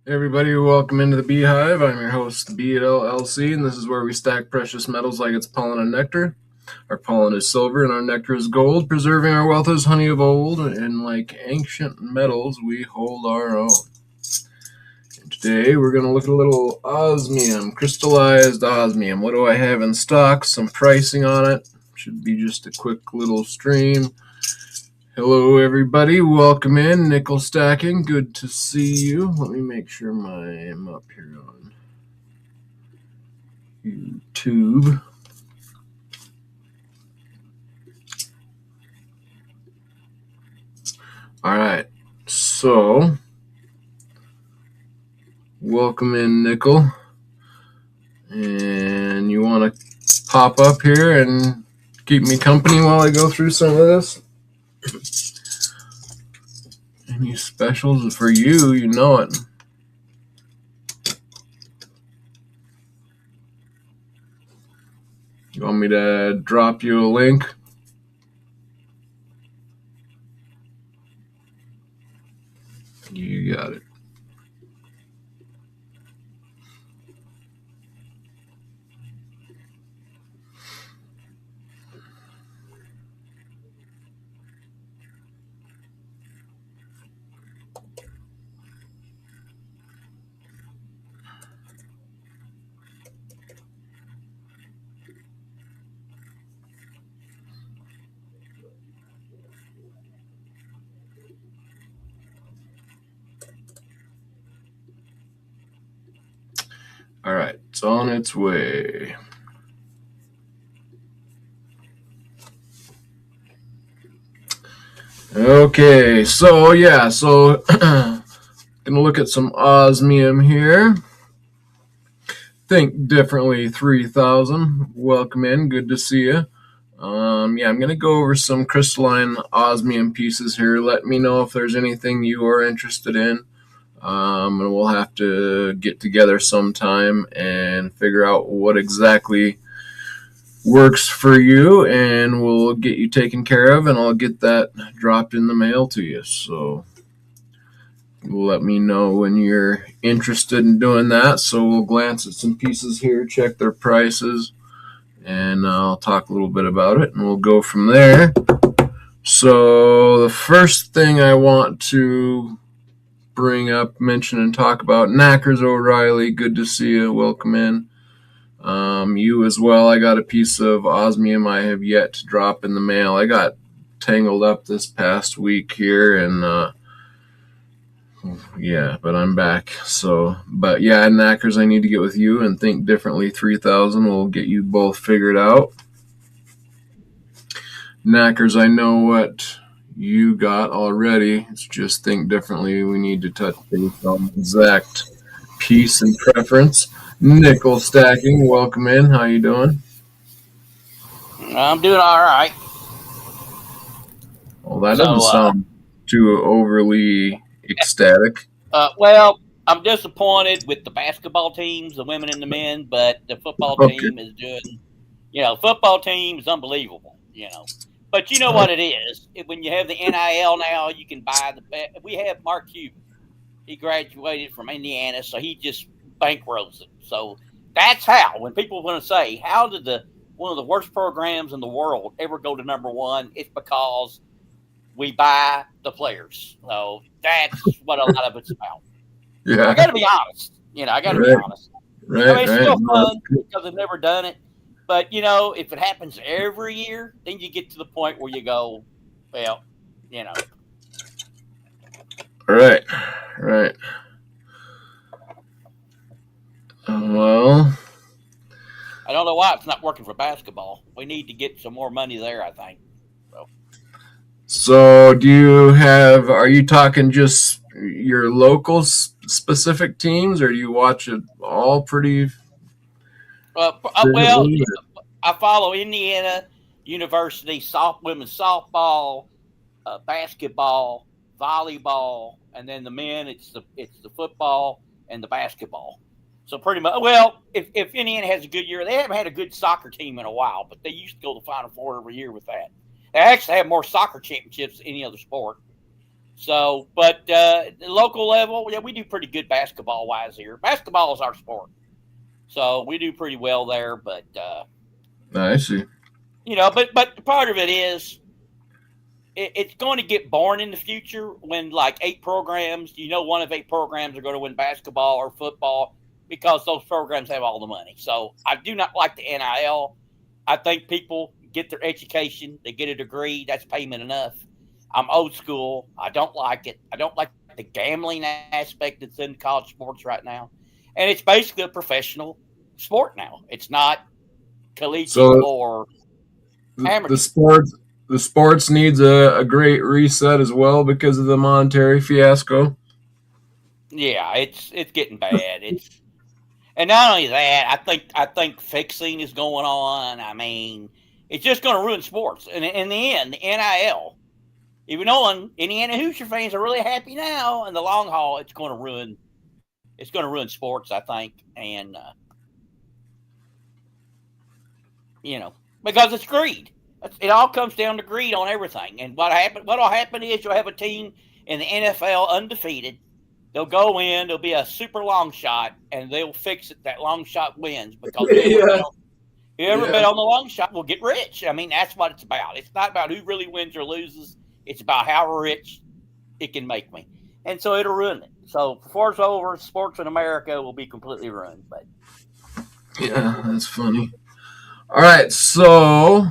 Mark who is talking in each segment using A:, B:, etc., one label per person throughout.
A: Everybody, welcome into the Beehive. I'm your host, the Bee at LLC, and this is where we stack precious metals like it's pollen and nectar. Our pollen is silver and our nectar is gold, preserving our wealth as honey of old, and like ancient metals, we hold our own. And today, we're going to look at a little osmium, crystallized osmium. What do I have in stock? Some pricing on it. Should be just a quick little stream. Hello, everybody. Welcome in. Nickel stacking. Good to see you. Let me make sure I'm up here on YouTube. All right. So, welcome in, Nickel. And you want to pop up here and keep me company while I go through some of this? Any specials for you? You know it. You want me to drop you a link? You got it. All right, it's on its way. Okay, so gonna look at some osmium here. Think Differently 3000. Welcome in, good to see you. I'm gonna go over some crystalline osmium pieces here. Let me know if there's anything you are interested in. And we'll have to get together sometime and figure out what exactly works for you, and we'll get you taken care of, and I'll get that dropped in the mail to you. So let me know when you're interested in doing that. So we'll glance at some pieces here, check their prices, and I'll talk a little bit about it, and we'll go from there. So the first thing I want to bring up, mention, and talk about, Knackers O'Reilly, good to see you. Welcome in. You as well. I got a piece of osmium I have yet to drop in the mail. I got tangled up this past week here, and but I'm back. So, but yeah, Knackers, I need to get with you, and Think Differently 3000 will get you both figured out. Knackers, I know what you got already. It's just Think Differently. We need to touch base on the exact piece and preference. Nickel stacking, welcome in. How you doing?
B: I'm doing all right.
A: Well, that doesn't sound too overly ecstatic.
B: Well, I'm disappointed with the basketball teams, the women and the men, but the football team is doing. Football team is unbelievable. But you know what it is. When you have the NIL now, you can buy the. We have Mark Cuban. He graduated from Indiana, so he just bankrolls it. So that's how. When people want to say, "How did one of the worst programs in the world ever go to number one?" It's because we buy the players. So that's what a lot of it's about.
A: Yeah.
B: I got to be honest. I got to be honest.
A: Right,
B: I mean, it's still fun because I've never done it. But, if it happens every year, then you get to the point where you go, well.
A: Right. Well,
B: I don't know why it's not working for basketball. We need to get some more money there, I think.
A: So are you talking just your local specific teams, or do you watch it all pretty?
B: Well, I follow Indiana University women's softball, basketball, volleyball, and then the men, it's the football and the basketball. So pretty much, well, if Indiana has a good year, they haven't had a good soccer team in a while, but they used to go to the Final Four every year with that. They actually have more soccer championships than any other sport. So, but the local level, yeah, we do pretty good basketball wise here. Basketball is our sport, so we do pretty well there. But
A: I see.
B: but part of it is it's going to get boring in the future when like 8 programs, one of 8 programs are going to win basketball or football because those programs have all the money. So I do not like the NIL. I think people get their education, they get a degree, that's payment enough. I'm old school. I don't like it. I don't like the gambling aspect that's in college sports right now. And it's basically a professional sport now. It's not collegiate
A: So
B: or
A: the, the
B: amateur.
A: sports the sports needs a great reset as well because of the monetary fiasco.
B: Yeah, it's getting bad. And not only that, I think fixing is going on. I mean, it's just going to ruin sports. And in the end, the NIL, even though Indiana Hoosier fans are really happy now, in the long haul, it's going to ruin. It's going to ruin sports, I think, and because it's greed. It all comes down to greed on everything. And what'll happen is you'll have a team in the NFL undefeated. They'll go in, there'll be a super long shot, and they'll fix it. That long shot wins because
A: Yeah,
B: whoever bet
A: yeah,
B: on the long shot will get rich. I mean, that's what it's about. It's not about who really wins or loses. It's about how rich it can make me. And so it'll ruin it. So before it's over, sports in America will be completely ruined. But
A: yeah. That's funny. All right, so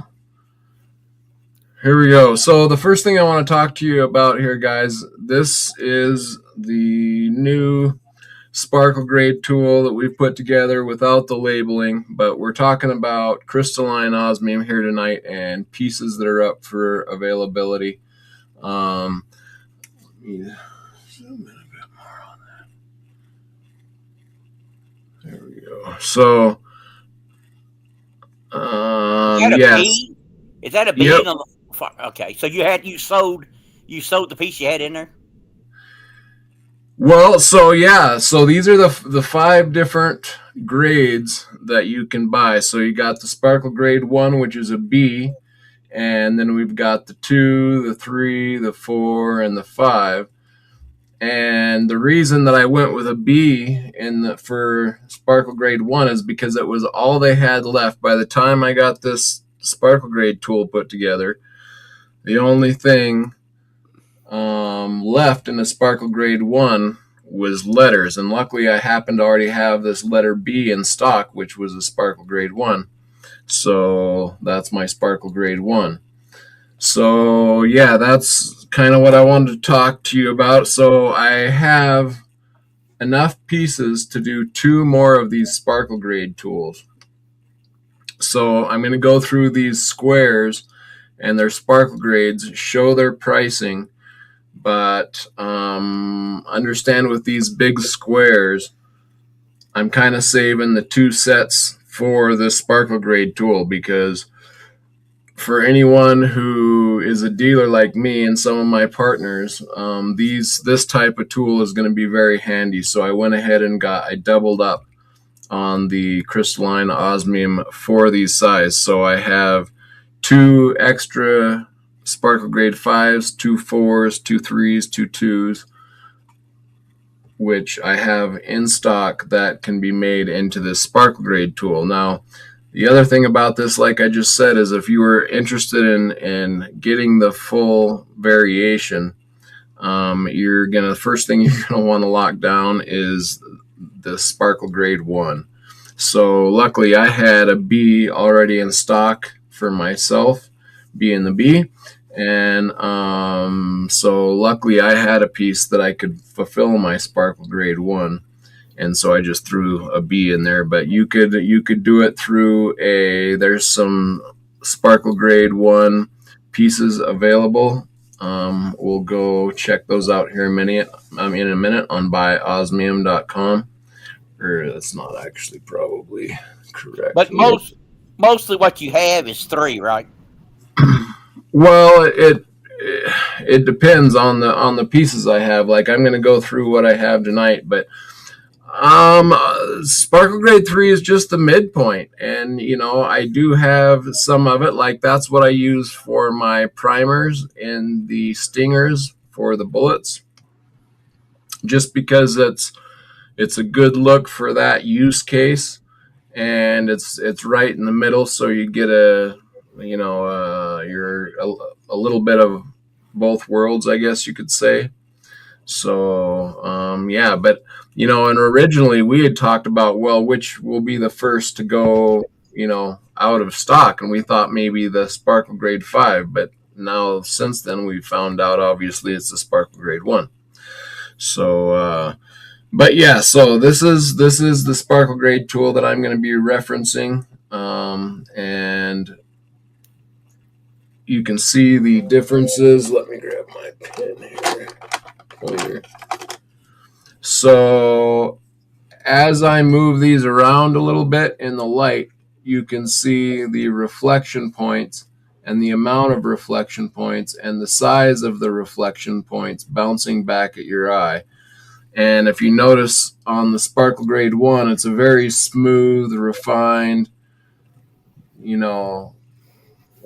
A: here we go. So the first thing I want to talk to you about here, guys, this is the new sparkle grade tool that we've put together without the labeling, but we're talking about crystalline osmium here tonight and pieces that are up for availability. Let me zoom in a bit more on that. There we go. So,
B: is that a
A: yes,
B: B? Is that a
A: yep.
B: B on the? Okay, so you sewed the piece you had in there.
A: Well, so yeah, so these are the 5 different grades that you can buy. So you got the sparkle grade 1, which is a B, and then we've got the 2, the 3, the 4, and the 5. And the reason that I went with a B for sparkle grade 1 is because it was all they had left by the time I got this sparkle grade tool put together. The only thing left in the sparkle grade 1 was letters, and luckily I happened to already have this letter B in stock, which was a sparkle grade 1. So that's my sparkle grade 1. So yeah, that's kind of what I wanted to talk to you about. So I have enough pieces to do 2 more of these sparkle grade tools. So I'm going to go through these squares and their sparkle grades, show their pricing, but understand with these big squares, I'm kind of saving the 2 sets for the sparkle grade tool because for anyone who is a dealer like me and some of my partners, this type of tool is going to be very handy. So I went ahead and I doubled up on the crystalline osmium for these size. So I have 2 extra sparkle grade 5s, 2 4s, 2 3s, 2 2s, which I have in stock that can be made into this sparkle grade tool. Now, the other thing about this, like I just said, is if you were interested in getting the full variation, the first thing you're gonna want to lock down is the sparkle grade 1. So luckily I had a B already in stock for myself, B and the B, and so luckily I had a piece that I could fulfill my sparkle grade 1. And so I just threw a B in there, but you could do it through there's some sparkle grade 1 pieces available. We'll go check those out here in a minute on buyosmium.com. Or that's not actually probably correct.
B: But mostly what you have is 3, right?
A: Well, it depends on the pieces I have. Like I'm going to go through what I have tonight, but sparkle grade 3 is just the midpoint, and I do have some of it. Like that's what I use for my primers and the stingers for the bullets, just because it's a good look for that use case, and it's right in the middle, so you get you're a little bit of both worlds, I guess you could say. So yeah, but and originally we had talked about, well, which will be the first to go, out of stock, and we thought maybe the Sparkle Grade 5, but now since then we found out obviously it's the Sparkle Grade 1. So but yeah, so this is the Sparkle Grade tool that I'm going to be referencing, and you can see the differences. Let me grab my pen here. Pointer. So as I move these around a little bit in the light, you can see the reflection points and the amount of reflection points and the size of the reflection points bouncing back at your eye. And if you notice on the Sparkle Grade 1, it's a very smooth, refined,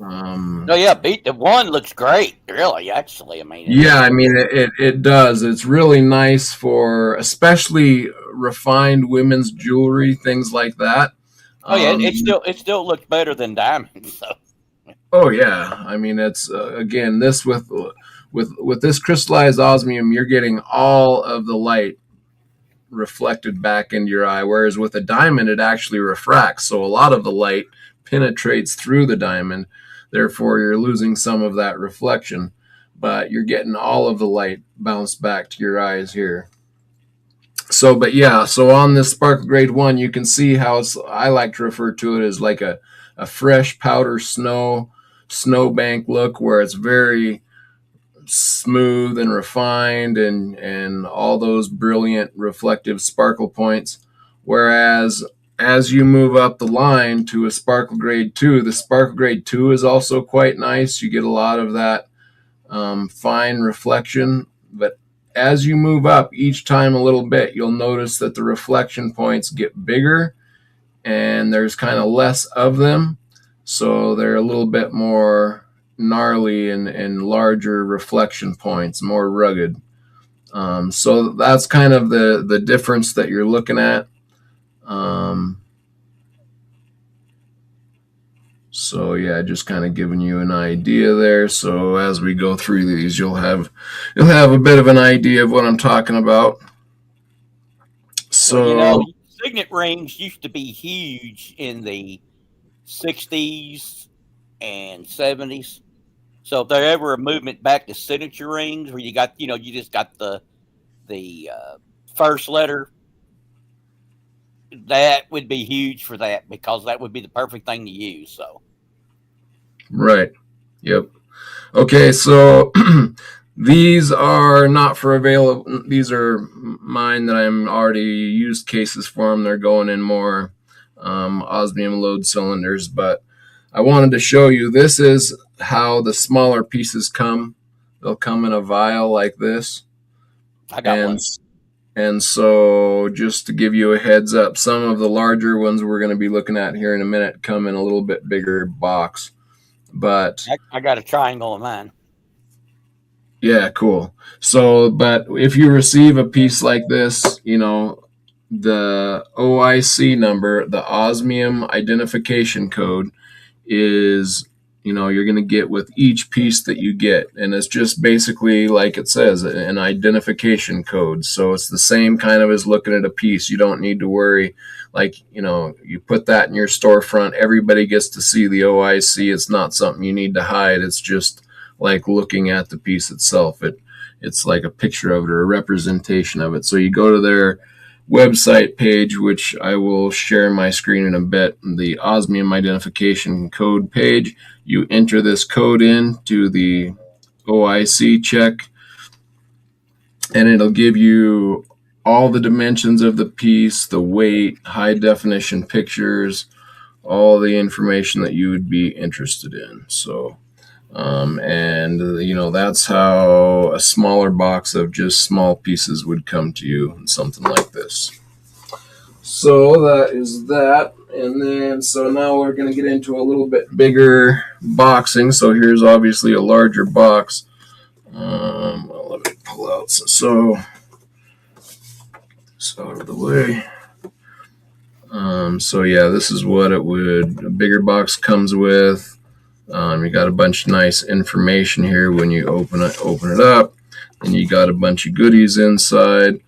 B: Oh yeah, beat the one looks great. Really, actually, I mean.
A: Yeah, I mean it does. It's really nice for especially refined women's jewelry, things like that.
B: Oh yeah, it still looks better than diamonds. So.
A: Oh yeah, I mean it's again, this with this crystallized osmium, you're getting all of the light reflected back into your eye, whereas with a diamond it actually refracts, so a lot of the light penetrates through the diamond, therefore you're losing some of that reflection, but you're getting all of the light bounced back to your eyes here. So but yeah, so on this Sparkle Grade 1, you can see how I like to refer to it as like a fresh powder snowbank look, where it's very smooth and refined and all those brilliant reflective sparkle points. Whereas as you move up the line to a Sparkle Grade 2, the Sparkle Grade 2 is also quite nice. You get a lot of that fine reflection, but as you move up each time a little bit, you'll notice that the reflection points get bigger and there's kind of less of them, so they're a little bit more gnarly and larger reflection points, more rugged. So that's kind of the difference that you're looking at. So yeah, just kind of giving you an idea there. So as we go through these, you'll have a bit of an idea of what I'm talking about. So
B: well, signet rings used to be huge in the 60s and 70s. So if there ever a movement back to signature rings where you got, you just got the first letter, that would be huge for that, because that would be the perfect thing to use. So.
A: Right. Yep. Okay. So these are not for available. These are mine that I'm already used cases for them. They're going in more osmium load cylinders, but I wanted to show you, this is how the smaller pieces come. They'll come in a vial like this.
B: I got one.
A: And so just to give you a heads up, some of the larger ones we're going to be looking at here in a minute come in a little bit bigger box. But
B: I got a triangle in mine.
A: Yeah, cool. So, but if you receive a piece like this, the OIC number, the osmium identification code, is you're going to get with each piece that you get, and it's just basically, like it says, an identification code. So it's the same kind of as looking at a piece. You don't need to worry, like, you put that in your storefront, everybody gets to see the OIC. It's not something you need to hide. It's just like looking at the piece itself. It's like a picture of it, or a representation of it. So you go to their website page, which I will share my screen in a bit, the osmium identification code page. You enter this code into the OIC check, and it'll give you all the dimensions of the piece, the weight, high definition pictures, all the information that you would be interested in. So and that's how a smaller box of just small pieces would come to you in something like this. So that is that. And then, so now we're going to get into a little bit bigger boxing. So here's obviously a larger box. Well, let pull out. So this out of the way. So yeah, this is what it would. A bigger box comes with. You got a bunch of nice information here when you open it up, and you got a bunch of goodies inside,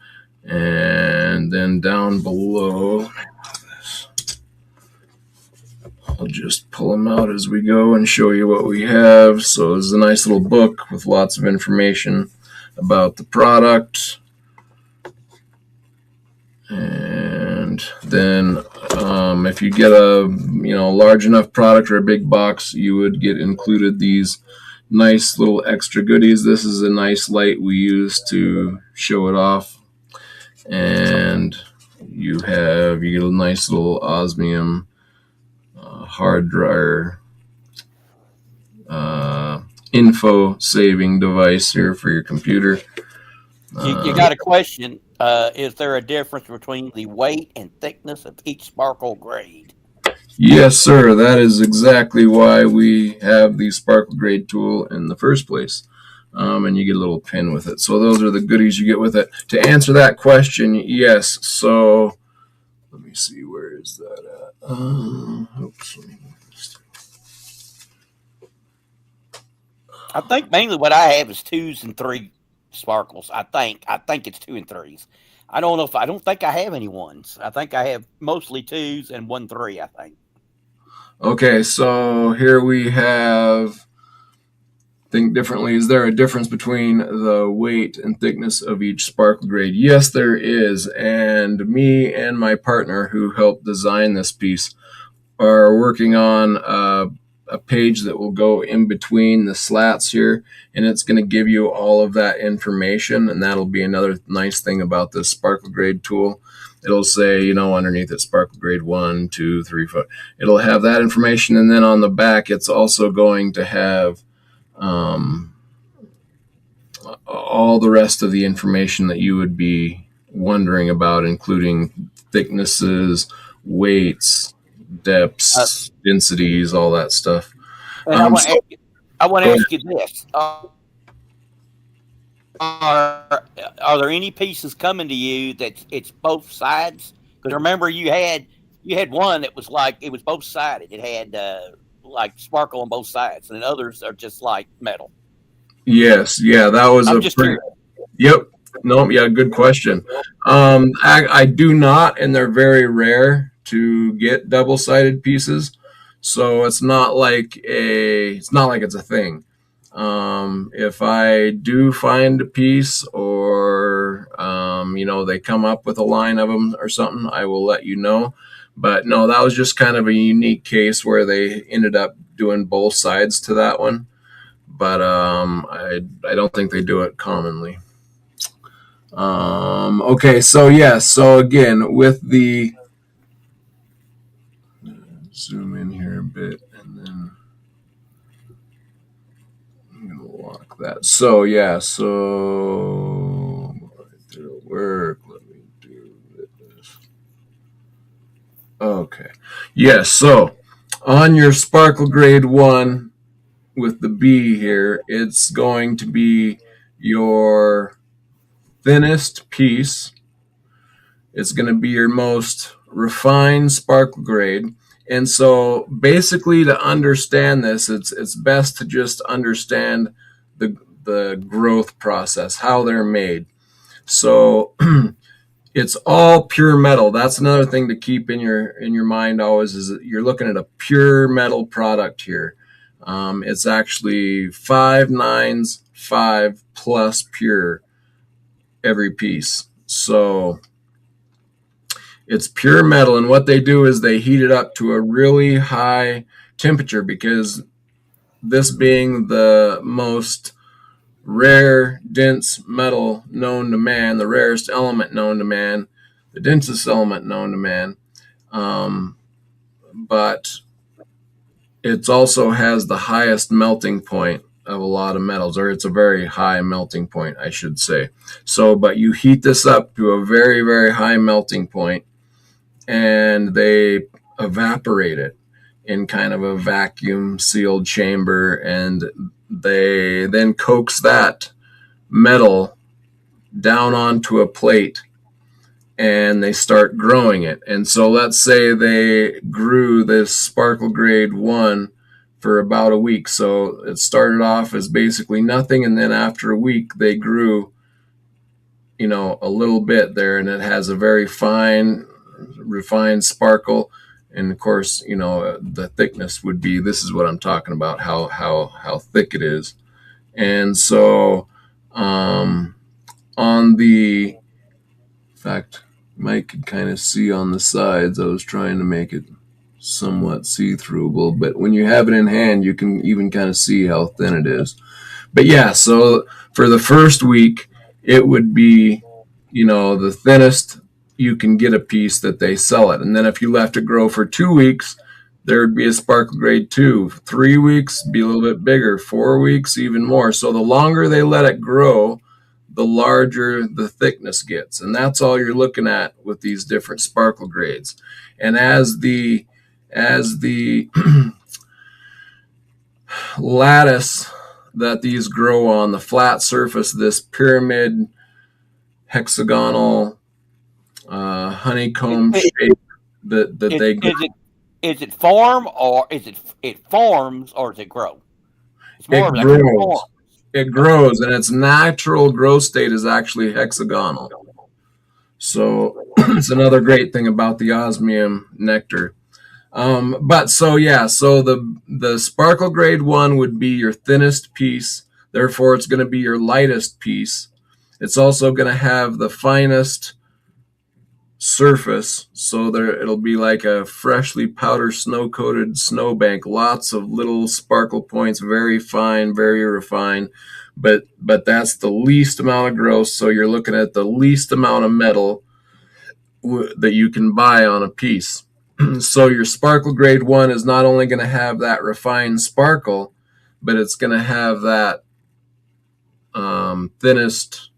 A: and then down below, I'll just pull them out as we go and show you what we have. So this is a nice little book with lots of information about the product. And then if you get a large enough product or a big box, you would get included these nice little extra goodies. This is a nice light we use to show it off. And you get a nice little osmium hard drive info saving device here for your computer.
B: You got a question. Is there a difference between the weight and thickness of each sparkle grade?
A: Yes, sir. That is exactly why we have the sparkle grade tool in the first place. And you get a little pin with it. So those are the goodies you get with it. To answer that question, yes. So let me see, where is that at? Oops.
B: I think mainly what I have is 2s and 3 sparkles. I think it's 2 and 3s. I don't think I have any 1s. I think I have mostly 2s and 1 3, I think.
A: Okay, so here we have think differently. Is there a difference between the weight and thickness of each sparkle grade? Yes, there is. And me and my partner who helped design this piece are working on a page that will go in between the slats here, and it's going to give you all of that information, and that'll be another nice thing about this sparkle grade tool. It'll say, underneath it, sparkle grade 1, 2, 3, 4. It'll have that information, and then on the back, it's also going to have all the rest of the information that you would be wondering about, including thicknesses, weights, depths, densities, all that stuff.
B: And I want to ask you this. Are there any pieces coming to you that it's both sides? Because remember, you had one that was like, it was both sided. It had like sparkle on both sides, and then others are just like metal.
A: Yes, yeah, that was Yep. No, yeah, good question. I do not, and they're very rare to get double-sided pieces, so it's not like it's a thing. If I do find a piece, or they come up with a line of them or something, I will let you know. But no, that was just kind of a unique case where they ended up doing both sides to that one. But I don't think they do it commonly. Okay, so yeah, so again, with the zoom in here a bit, and then I'm gonna lock that. So yeah, so it'll work. Let me do this. Okay, yeah, so on your sparkle grade 1 with the B here, it's going to be your thinnest piece. It's going to be your most refined sparkle grade. And so basically, to understand this, it's best to just understand the growth process, how they're made. So it's all pure metal. That's another thing to keep in your mind always, is that you're looking at a pure metal product here. It's actually 5 9s, 5 plus pure every piece. So it's pure metal, and what they do is they heat it up to a really high temperature, because this being the most rare, dense metal known to man, the rarest element known to man, the densest element known to man, but it also has the highest melting point of a lot of metals, or it's a very high melting point, I should say. So, but you heat this up to a very, very high melting point, and they evaporate it in kind of a vacuum sealed chamber, and they then coax that metal down onto a plate and they start growing it. And so let's say they grew this sparkle grade 1 for about a week. So it started off as basically nothing, and then after a week they grew, a little bit there, and it has a very fine, refined sparkle. And of course, the thickness would be, this is what I'm talking about, how thick it is. And so on the, in fact, Mike could kind of see on the sides. I was trying to make it somewhat see-throughable, but when you have it in hand, you can even kind of see how thin it is. But yeah, so for the first week, it would be, the thinnest you can get a piece that they sell it. And then if you left it grow for 2 weeks, there would be a sparkle grade 2. 3 weeks, be a little bit bigger. 4 weeks, even more. So the longer they let it grow, the larger the thickness gets. And that's all you're looking at with these different sparkle grades. And as the lattice that these grow on, the flat surface, this pyramid, hexagonal, honeycomb shape that they grow.
B: Is it form, or is it forms, or does it grow?
A: It's more it grows. It grows, and its natural growth state is actually hexagonal. So it's another great thing about the osmium nectar. But so the sparkle grade 1 would be your thinnest piece. Therefore, it's going to be your lightest piece. It's also going to have the finest surface, so it'll be like a freshly powder snow-coated snowbank. Lots of little sparkle points, very fine, very refined. But that's the least amount of growth. So you're looking at the least amount of metal that you can buy on a piece. So your sparkle grade 1 is not only going to have that refined sparkle, but it's going to have that thinnest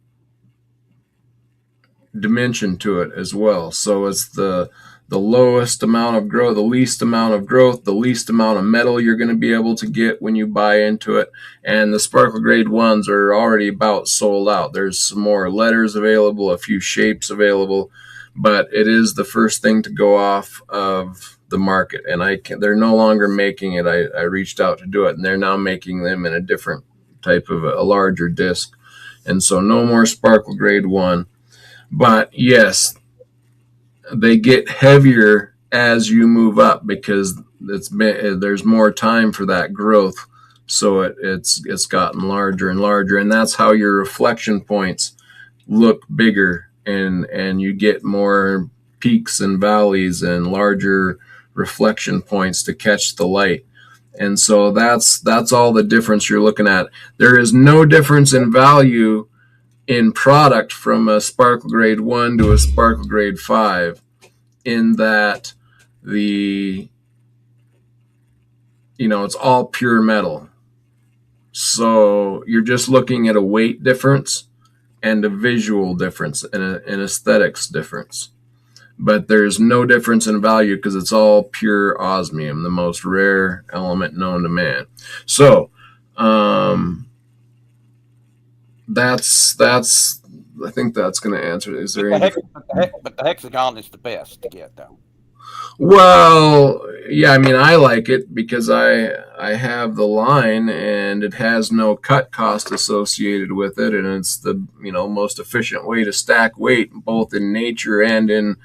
A: dimension to it as well. So it's the lowest amount of growth, the least amount of growth, the least amount of metal you're going to be able to get when you buy into it. And the sparkle grade 1s are already about sold out. There's some more letters available, a few shapes available, but it is the first thing to go off of the market. And they're no longer making it. I reached out to do it, and they're now making them in a different type of a larger disc. And so no more sparkle grade 1. But yes, they get heavier as you move up because there's more time for that growth. So it's gotten larger and larger, and that's how your reflection points look bigger, and you get more peaks and valleys and larger reflection points to catch the light. And so that's all the difference you're looking at. There is no difference in value in product from a sparkle grade 1 to a sparkle grade 5, in that it's all pure metal. So you're just looking at a weight difference and a visual difference and an aesthetics difference. But there's no difference in value because it's all pure osmium, the most rare element known to man. So that's I think that's going to answer it. Is there anything?
B: But the hexagon is the best to get, though.
A: Well, yeah, I mean, I like it because I have the line, and it has no cut cost associated with it, and it's the most efficient way to stack weight, both in nature and in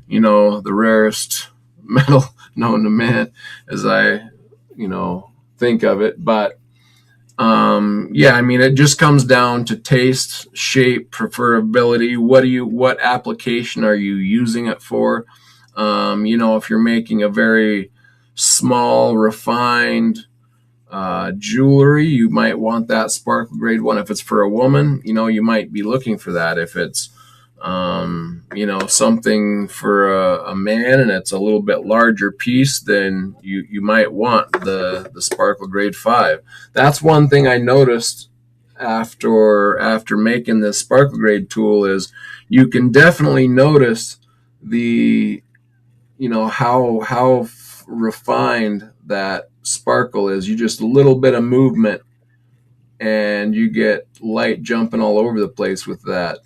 A: the rarest metal known to man, as I think of it. But yeah, I mean, it just comes down to taste, shape, preferability. What application are you using it for? If you're making a very small, refined jewelry, you might want that sparkle grade 1. If it's for a woman, you might be looking for that. If it's something for a man and it's a little bit larger piece, then you might want the sparkle grade 5. That's one thing I noticed after making this sparkle grade tool, is you can definitely notice the how refined that sparkle is. You just a little bit of movement and you get light jumping all over the place with that,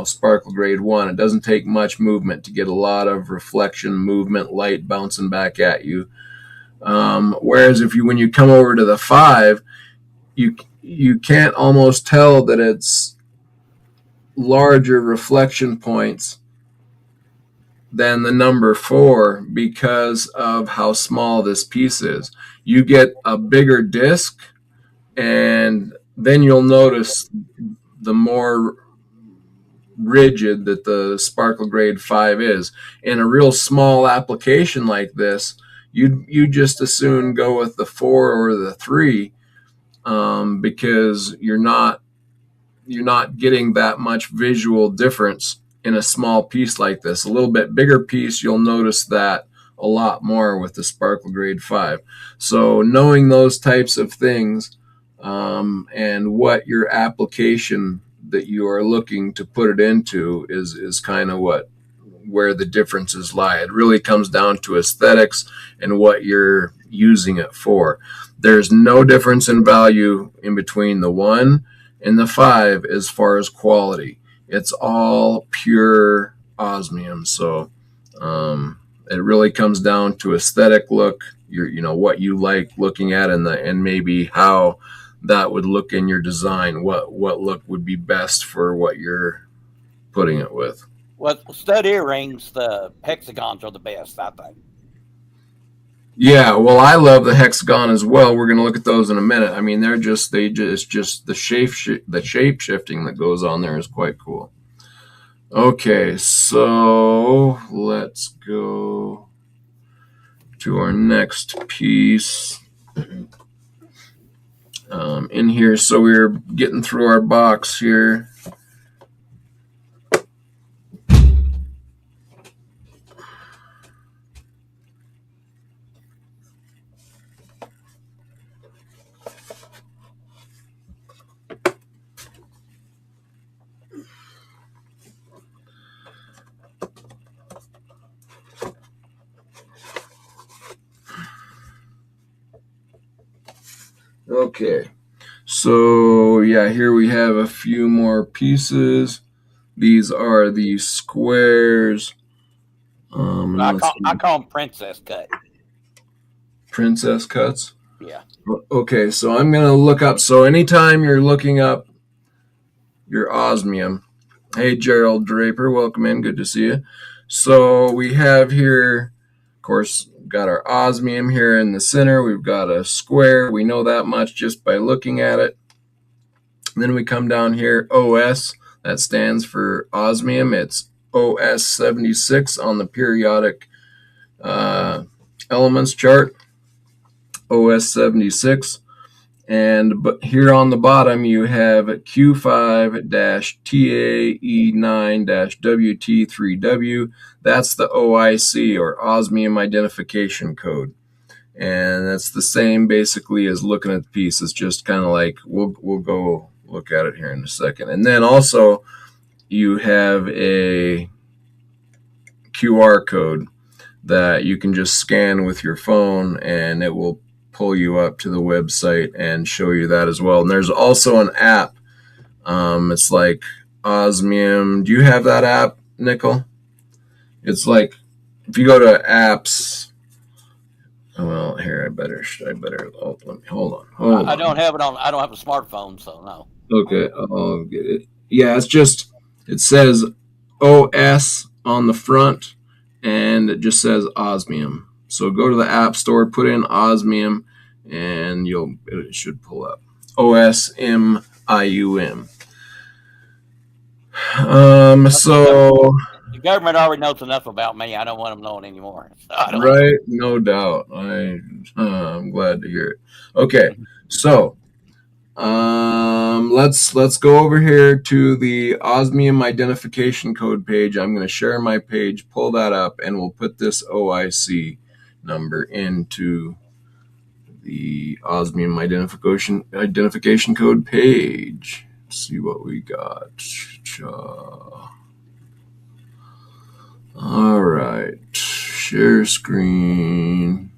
A: sparkle grade 1. It doesn't take much movement to get a lot of reflection, movement, light bouncing back at you. Whereas when you come over to the 5, you can't almost tell that it's larger reflection points than the number 4 because of how small this piece is. You get a bigger disc, and then you'll notice the more rigid that the sparkle grade 5 is. In a real small application like this, you just as soon go with the 4 or the 3, because you're not getting that much visual difference in a small piece like this. A little bit bigger piece, you'll notice that a lot more with the sparkle grade 5. So knowing those types of things, and what your application that you are looking to put it into is kind of where the differences lie. It really comes down to aesthetics and what you're using it for. There's no difference in value in between the 1 and the 5 as far as quality. It's all pure osmium. So it really comes down to aesthetic look, what you like looking at, and maybe how that would look in your design. What look would be best for what you're putting it with.
B: Well, stud earrings, the hexagons are the best, I think.
A: Yeah, well, I love the hexagon as well. We're going to look at those in a minute. I mean, it's just the shape shifting that goes on there is quite cool. Okay, so let's go to our next piece. In here, so we're getting through our box here. Okay, so yeah, here we have a few more pieces. These are the squares.
B: I call them princess cut.
A: Princess cuts?
B: Yeah.
A: Okay, so I'm going to look up. So anytime you're looking up your osmium, hey, Gerald Draper, welcome in. Good to see you. So we have here, of course, got our osmium here in the center. We've got a square. We know that much just by looking at it. And then we come down here, OS. That stands for osmium. It's OS 76 on the periodic elements chart. OS 76. But here on the bottom you have Q5-TAE9-WT3W. That's the OIC, or Osmium Identification Code. And that's the same basically as looking at the piece. It's just kind of like, we'll go look at it here in a second. And then also you have a QR code that you can just scan with your phone, and it will pull you up to the website and show you that as well. And there's also an app. It's like Osmium. Do you have that app, Nickel? It's like, if you go to apps. Well, here I better. Let me hold on.
B: I don't have it on. I don't have a smartphone, so no.
A: Okay, I'll get it. Yeah, it says OS on the front, and it just says Osmium. So go to the App Store, put in Osmium, and it should pull up. OSMIUM. So
B: the government already knows enough about me. I don't want them knowing anymore. So
A: right, no doubt. I'm glad to hear it. Okay, so let's go over here to the Osmium Identification Code page. I'm going to share my page, pull that up, and we'll put this OIC number into the Osmium Identification Code page. Let's see what we got. All right, share screen.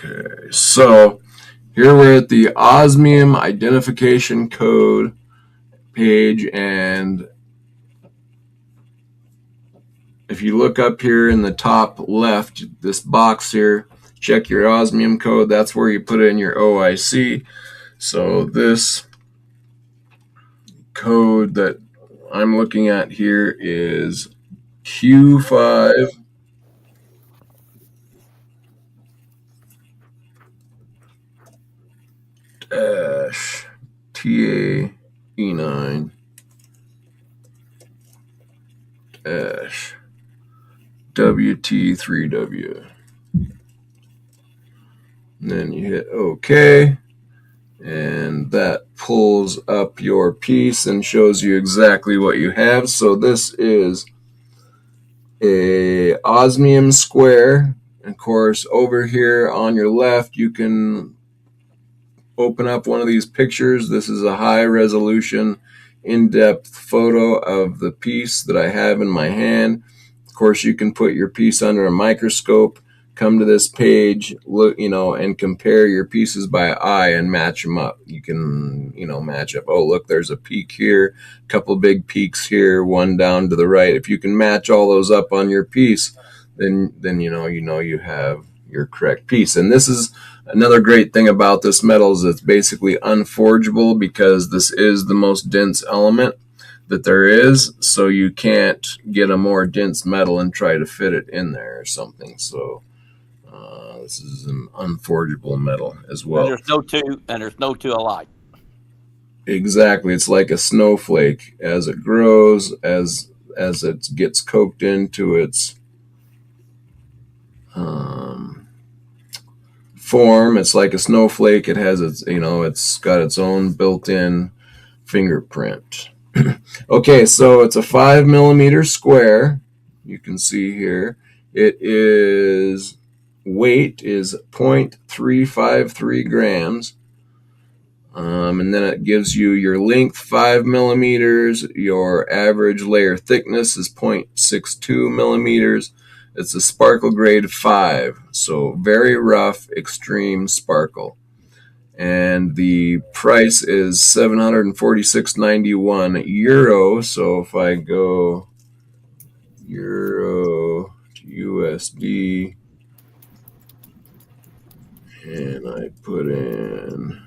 A: Okay, so here we're at the osmium identification code page, and if you look up here in the top left, this box here, check your osmium code. That's where you put in your OIC. So this code that I'm looking at here is Q5 dash TAE9 dash WT3W. And then you hit OK, and that pulls up your piece and shows you exactly what you have. So this is a osmium square. Of course, over here on your left, you can open up one of these pictures. This is a high resolution, in-depth photo of the piece that I have in my hand. Of course, you can put your piece under a microscope, come to this page, look, and compare your pieces by eye and match them up. You can, match up. Oh, look, there's a peak here, a couple big peaks here, one down to the right. If you can match all those up on your piece, then you have your correct piece. And this is another great thing about this metal, is it's basically unforgeable, because this is the most dense element that there is, so you can't get a more dense metal and try to fit it in there or something. So this is an unforgeable metal as well.
B: And there's no two alike.
A: Exactly. It's like a snowflake. As it grows, as it gets coked into its form, it's like a snowflake. It has its, it's got its own built-in fingerprint. Okay, so it's a 5mm square. You can see here it is weight is 0.353 grams. And then it gives you your length 5mm. Your average layer thickness is 0.62 millimeters. It's a sparkle grade 5, so very rough, extreme sparkle. And the price is €746.91 euro. So if I go euro to USD and I put in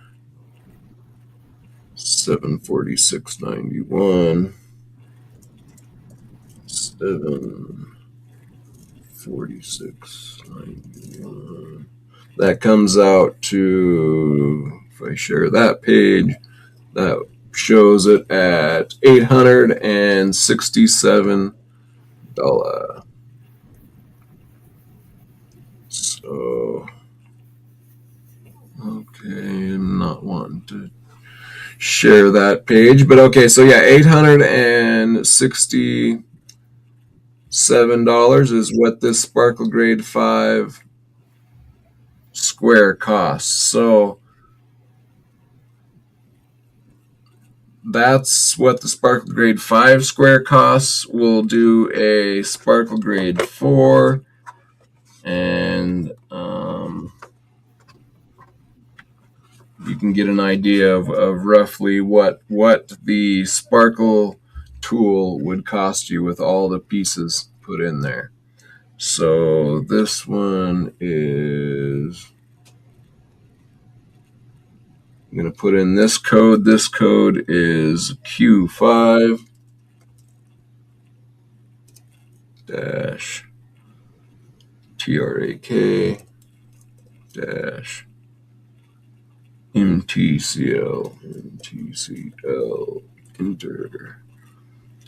A: 746.91, 746.91. That comes out to, if I share that page, that shows it at $867. So, okay, I'm not wanting to share that page, but okay, so yeah, $867 is what this sparkle grade 5 square costs. So that's what the sparkle grade 5 square costs. We'll do a sparkle grade 4, and you can get an idea of roughly what the sparkle tool would cost you with all the pieces put in there. So this one is, I'm going to put in this code. This code is Q5 dash TRAK dash MTCL, enter.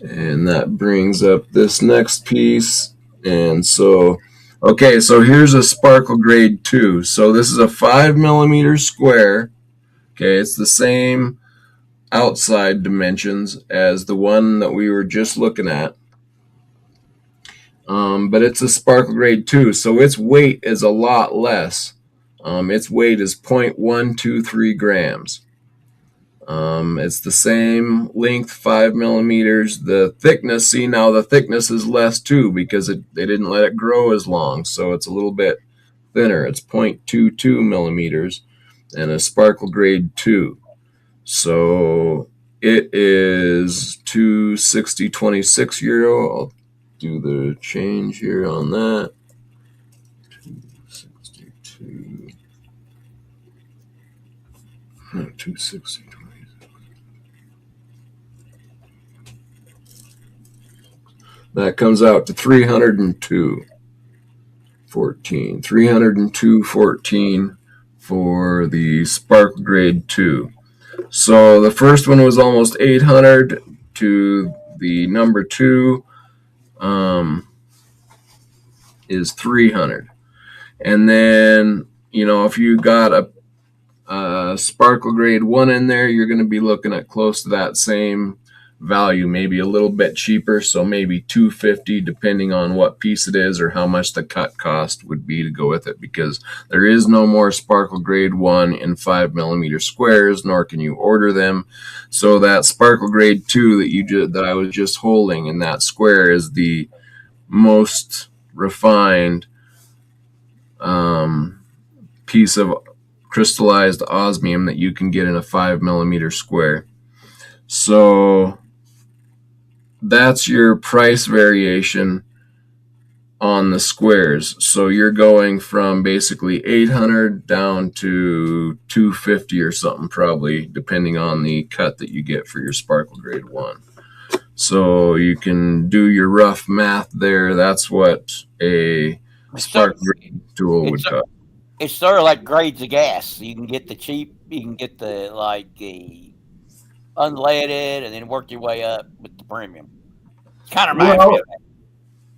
A: And that brings up this next piece. And so, okay, so here's a sparkle grade 2. So this is a 5mm square. Okay, it's the same outside dimensions as the one that we were just looking at. But it's a sparkle grade 2, so its weight is a lot less. Its weight is 0.123 grams. It's the same length, 5mm. The thickness, see, now the thickness is less too, because they didn't let it grow as long, so it's a little bit thinner. It's 0.22 millimeters and a sparkle grade 2. So it is 260.26 euro. I'll do the change here on that. 262. No, 260. That comes out to 302.14. 302.14 for the Sparkle Grade 2. So the first one was almost 800 to the number 2 is 300. And then, if you got a Sparkle Grade 1 in there, you're going to be looking at close to that same value, maybe a little bit cheaper, so maybe $250 depending on what piece it is or how much the cut cost would be to go with it, because there is no more Sparkle Grade 1 in 5mm squares, nor can you order them. So that Sparkle Grade 2 that I was just holding in that square is the most refined piece of crystallized osmium that you can get in a 5mm square. So that's your price variation on the squares. So you're going from basically 800 down to 250 or something, probably, depending on the cut that you get for your Sparkle Grade 1. So you can do your rough math there. That's what a Sparkle Grade tool would cost.
B: It's sort of like grades of gas. You can get the cheap, you can get the unleaded, and then work your way up with the premium. It kind of reminds me of that.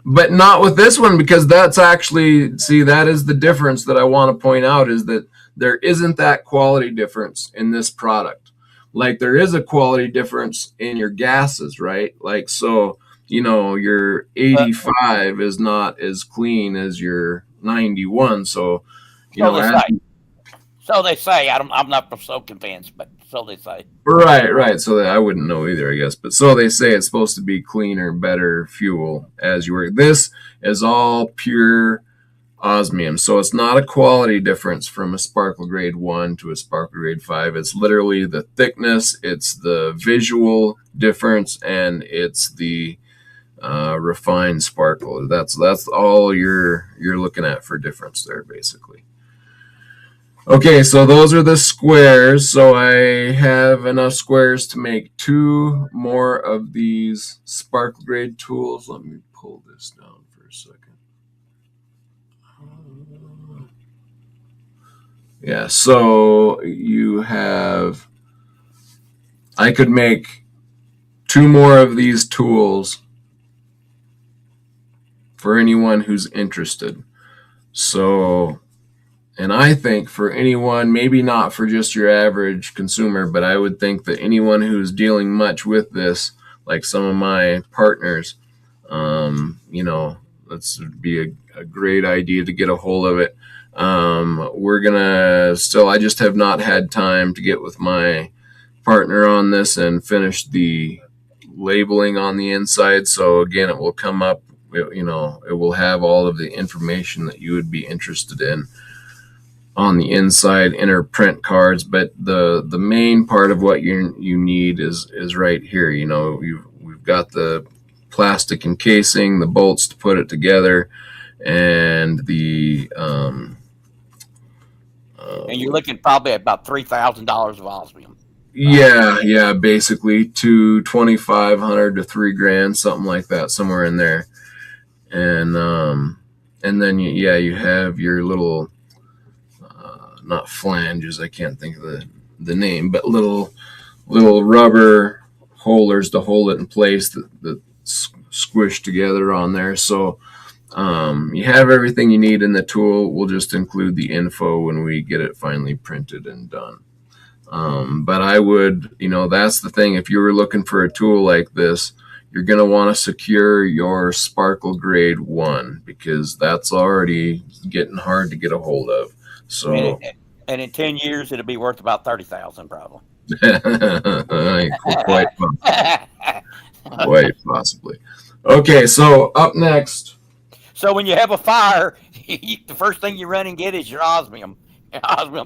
A: But not with this one, because that's actually, that is the difference that I want to point out, is that there isn't that quality difference in this product. Like, there is a quality difference in your gases, right? Like, so, your 85 is not as clean as your 91. So,
B: so they say. I'm not so convinced, but so they say.
A: Right. So I wouldn't know either, I guess. But so they say it's supposed to be cleaner, better fuel as you work. This is all pure osmium. So it's not a quality difference from a Sparkle Grade 1 to a Sparkle Grade 5. It's literally the thickness, it's the visual difference, and it's the refined sparkle. That's all you're looking at for difference there, basically. Okay, so those are the squares. So I have enough squares to make 2 more of these Sparkle Grade tools. Let me pull this down for a second. Yeah, so I could make 2 more of these tools for anyone who's interested. So, and I think for anyone, maybe not for just your average consumer, but I would think that anyone who's dealing much with this, like some of my partners, that's would be a great idea to get a hold of it. I just have not had time to get with my partner on this and finish the labeling on the inside. So again, it will come up, it will have all of the information that you would be interested in on the inside, inner print cards. But the main part of what you need is right here. We've got the plastic encasing, the bolts to put it together, and the
B: and you're looking probably at about $3,000 of osmium.
A: Yeah, basically $2,500 to $3,000, something like that, somewhere in there. And then you have your little not flanges, I can't think of the name, but little rubber holders to hold it in place that squish together on there. So you have everything you need in the tool. We'll just include the info when we get it finally printed and done. But I would, that's the thing. If you were looking for a tool like this, you're going to want to secure your Sparkle Grade 1, because that's already getting hard to get a hold of. So,
B: and in 10 years, it'll be worth about $30,000 probably.
A: Quite possibly. Okay, so up next.
B: So when you have a fire, the first thing you run and get is your osmium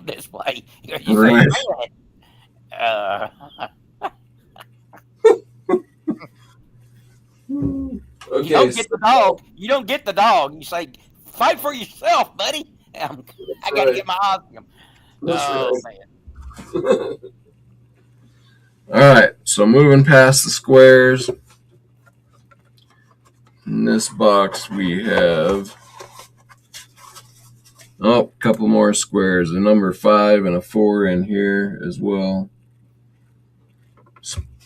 B: display. You say,
A: Right.
B: man, uh, you
A: Okay.
B: don't get the dog. You don't get the dog. You say, fight for yourself, buddy. I got to
A: Right.
B: get my osmium.
A: That's
B: Oh
A: right.
B: man.
A: All right. So moving past the squares, in this box we have a couple more squares, a number 5 and a 4 in here as well.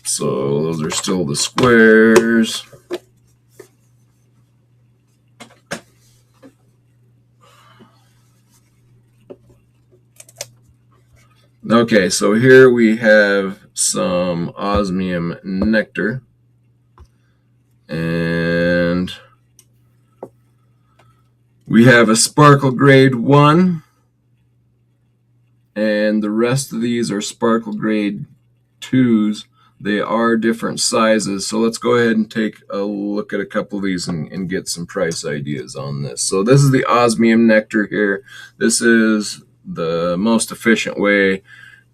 A: So those are still the squares. Okay, so here we have some osmium nectar. And we have a sparkle grade 1. And the rest of these are sparkle grade 2s. They are different sizes. So let's go ahead and take a look at a couple of these and get some price ideas on this. So this is the osmium nectar here. This is the most efficient way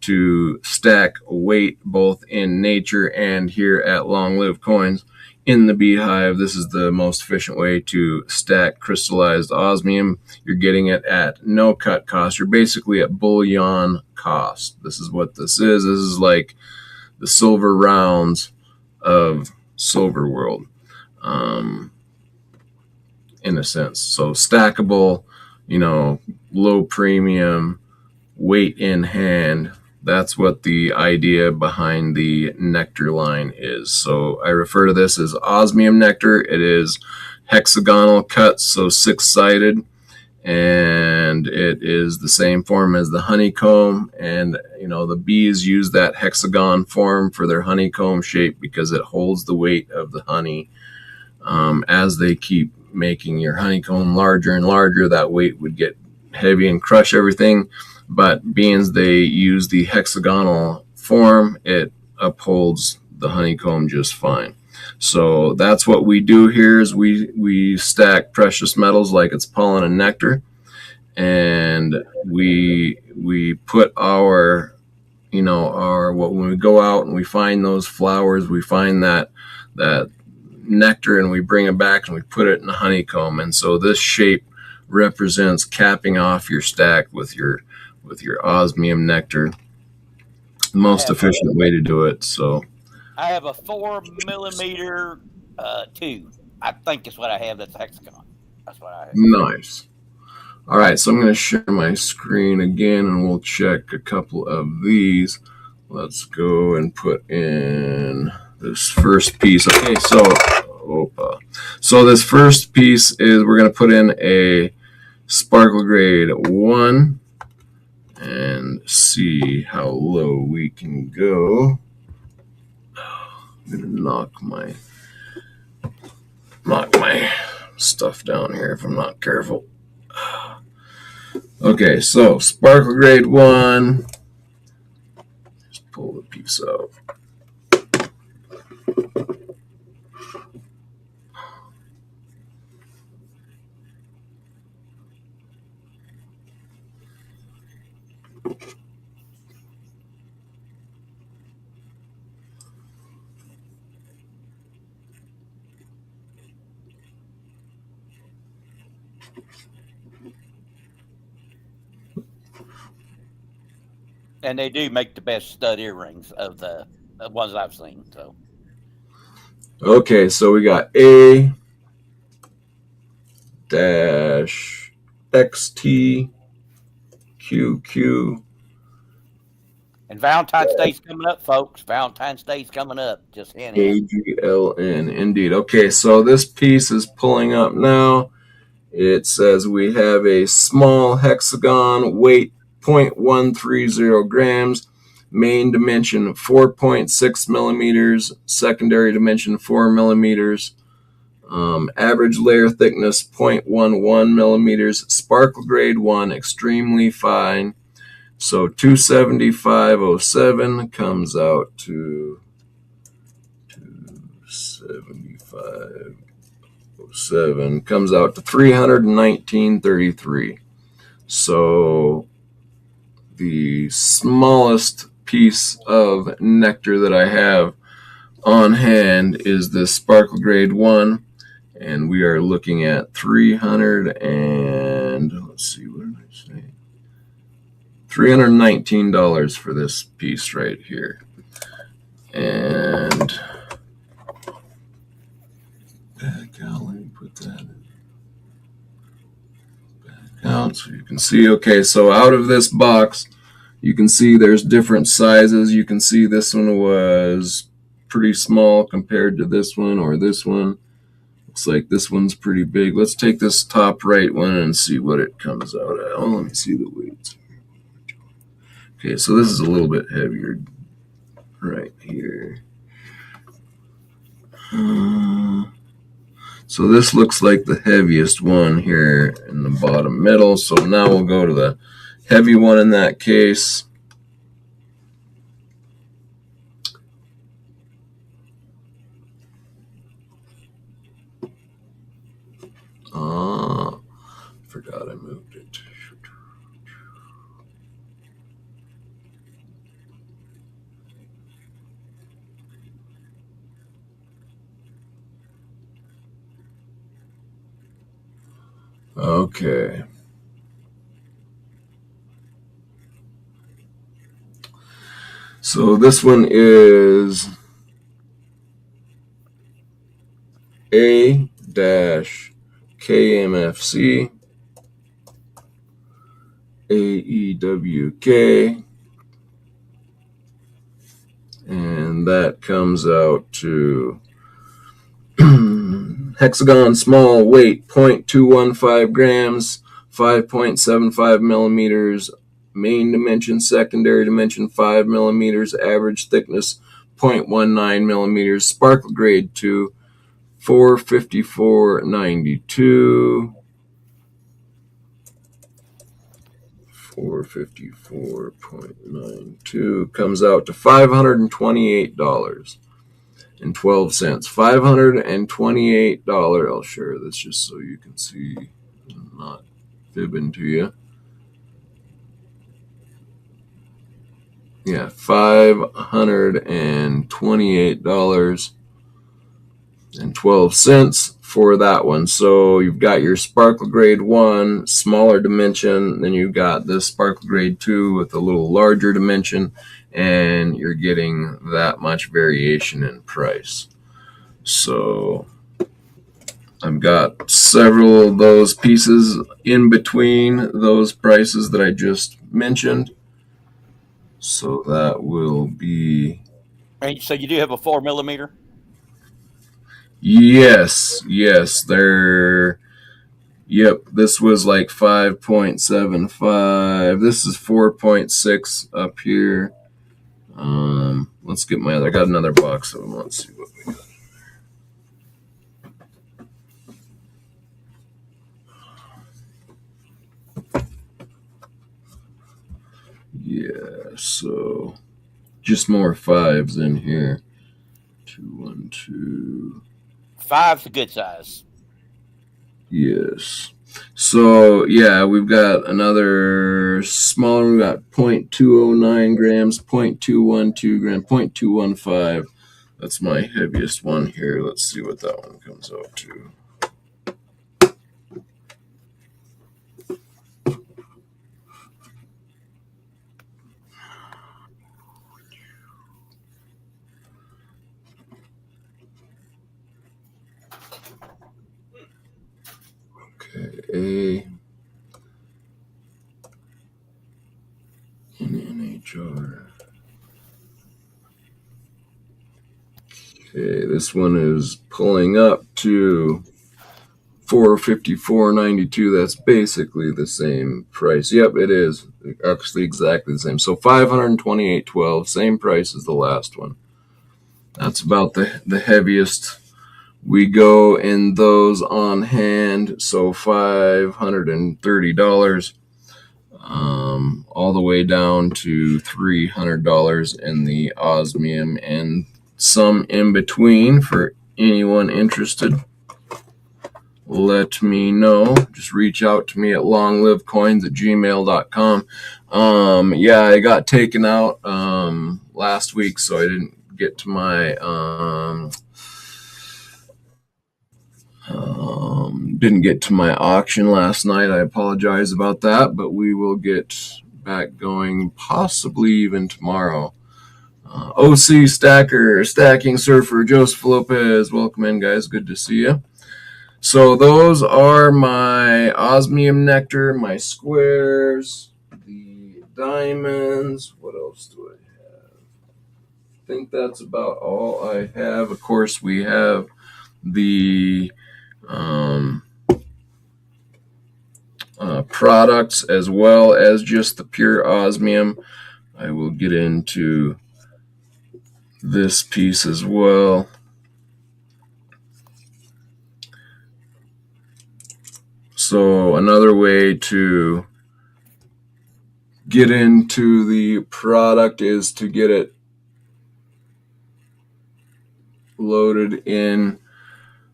A: to stack weight both in nature and here at Long Live Coins. In the beehive, this is the most efficient way to stack crystallized osmium. You're getting it at no cut cost. You're basically at bullion cost. This is what this is. This is like the silver rounds of Silver World, in a sense. So stackable, low premium, weight in hand. That's what the idea behind the nectar line is. So I refer to this as osmium nectar. It is hexagonal cut, so 6-sided, and it is the same form as the honeycomb. And the bees use that hexagon form for their honeycomb shape because it holds the weight of the honey. As they keep making your honeycomb larger and larger, that weight would get heavy and crush everything. But being they use the hexagonal form, it upholds the honeycomb just fine. So that's what we do here is we stack precious metals like it's pollen and nectar, and we put our when we go out and we find those flowers, we find that nectar and we bring it back and we put it in a honeycomb. And so this shape represents capping off your stack with your osmium nectar. The most efficient way to do it. So
B: I have a 4mm 2. I think is what I have. That's hexagon. That's what I have.
A: Nice. All right, so I'm going to share my screen again, and we'll check a couple of these. Let's go and put in this first piece. Okay, so this first piece is we're going to put in a sparkle grade 1 and see how low we can go. I'm going to knock my stuff down here if I'm not careful. Okay, so sparkle grade 1. Just pull the piece out.
B: And they do make the best stud earrings of the ones I've seen. So
A: okay, so we got A dash XT QQ.
B: And Valentine's Day's coming up, folks. Valentine's Day's coming up. Just hint.
A: AGLN. Indeed. Okay, so this piece is pulling up now. It says we have a small hexagon, weight 0.130 grams, main dimension 4.6 millimeters, secondary dimension 4 millimeters, average layer thickness 0.11 millimeters, sparkle grade 1, extremely fine. So 275.07 comes out to 275.07. 7 comes out to $319.33. So the smallest piece of nectar that I have on hand is this Sparkle Grade 1, and we are looking at $319 for this piece right here. And back out, let me put that back out so you can see. Okay, so out of this box, you can see there's different sizes. You can see this one was pretty small compared to this one or this one. Looks like this one's pretty big. Let's take this top right one and see what it comes out at. Oh, let me see the weights. Okay, so this is a little bit heavier right here. So this looks like the heaviest one here in the bottom middle. So now we'll go to the heavy one in that case. Forgot I moved it. Okay. So this one is A-KMFC AEWK, and that comes out to hexagon small weight 0.215 grams, 5.75 millimeters, main dimension, secondary dimension 5 millimeters, average thickness 0.19 millimeters, Sparkle Grade 2, $454.92. $454.92 comes out to $528.12. $528. I'll share this just so you can see. I'm not fibbing to you. Yeah, $528.12 for that one. So you've got your Sparkle Grade 1, smaller dimension, then you've got this Sparkle Grade 2 with a little larger dimension, and you're getting that much variation in price. So I've got several of those pieces in between those prices that I just mentioned. So that will be...
B: So you do have a 4 millimeter?
A: Yes, they're... Yep, this was like 5.75. This is 4.6 up here. Let's get my other... I got another box of them. Let's see what we got. Yeah, so just more 5s in here. 2, 1, 2.
B: 5's a good size.
A: Yes. So yeah, we've got another smaller. We've got 0.209 grams, 0.212 grams, 0.215. That's my heaviest one here. Let's see what that one comes out to. Okay, NHR. Okay, this one is pulling up to $454.92. That's basically the same price. Yep, it is actually exactly the same. So $528.12, same price as the last one. That's about the heaviest we go in those on hand. So $530, all the way down to $300 in the osmium, and some in between for anyone interested. let me know. Just reach out to me at longlivecoins@gmail.com. Yeah, I got taken out last week, so I didn't get to my auction last night. I apologize about that, but we will get back going possibly even tomorrow. OC Stacker, Stacking Surfer, Joseph Lopez, welcome in, guys. Good to see you. So those are my osmium nectar, my squares, the diamonds. What else do I have? I think that's about all I have. Of course, we have the products as well as just the pure osmium. I will get into this piece as well. So another way to get into the product is to get it loaded in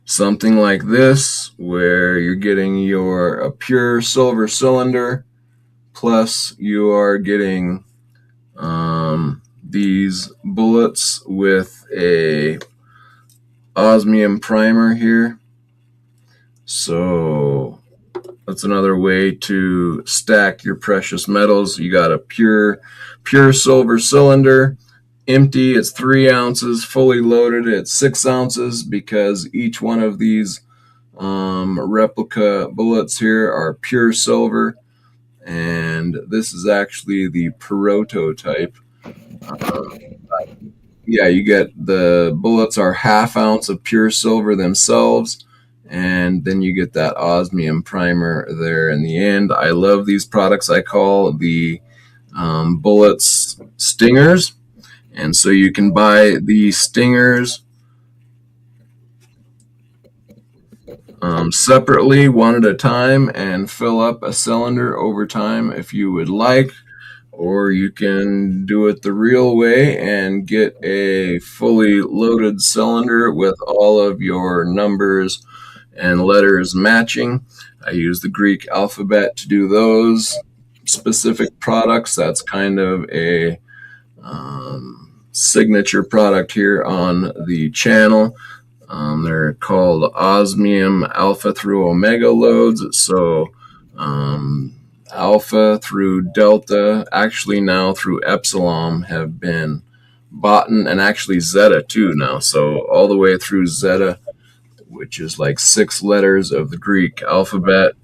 A: something like this, where you're getting a pure silver cylinder, plus you are getting these bullets with a osmium primer here. So that's another way to stack your precious metals. You got a pure silver cylinder, empty, it's 3 ounces. Fully loaded, it's 6 ounces, because each one of these replica bullets here are pure silver, and this is actually the prototype. Yeah, you get the bullets are 1/2 ounce of pure silver themselves, and then you get that osmium primer there in the end. I love these products. I call the bullets stingers, and so you can buy the stingers separately, one at a time, and fill up a cylinder over time if you would like. Or you can do it the real way and get a fully loaded cylinder with all of your numbers and letters matching. I use the Greek alphabet to do those specific products. That's kind of a signature product here on the channel. They're called Osmium Alpha through Omega loads. So Alpha through Delta, actually now through Epsilon, have been bought, and actually Zeta too now. So all the way through Zeta, which is like 6 letters of the Greek alphabet.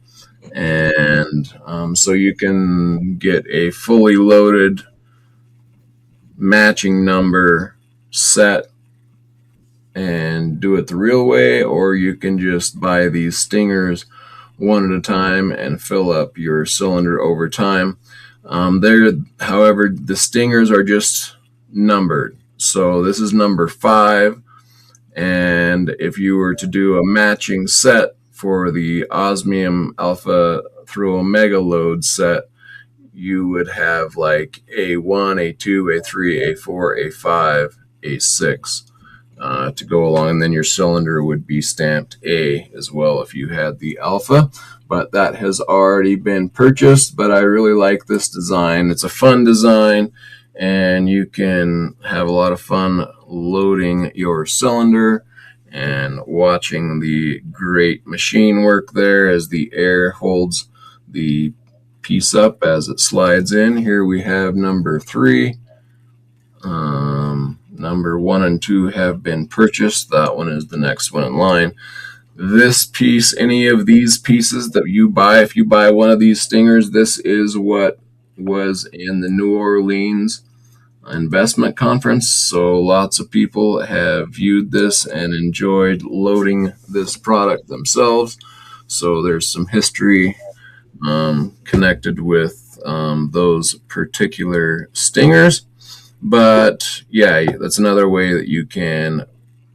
A: And so you can get a fully loaded matching number set and do it the real way, or you can just buy these stingers one at a time and fill up your cylinder over time. However, the stingers are just numbered. So this is number 5, and if you were to do a matching set for the Osmium Alpha through Omega load set, you would have like A1, A2, A3, A4, A5, A6 to go along, and then your cylinder would be stamped A as well if you had the Alpha, but that has already been purchased. But I really like this design. It's a fun design, and you can have a lot of fun loading your cylinder and watching the great machine work there as the air holds the piece up as it slides in. Here we have number 3. Number 1 and 2 have been purchased. That one is the next one in line. This piece, any of these pieces that you buy, if you buy one of these stingers, this is what was in the New Orleans investment conference. So lots of people have viewed this and enjoyed loading this product themselves. So there's some history connected with those particular stingers. But yeah, that's another way that you can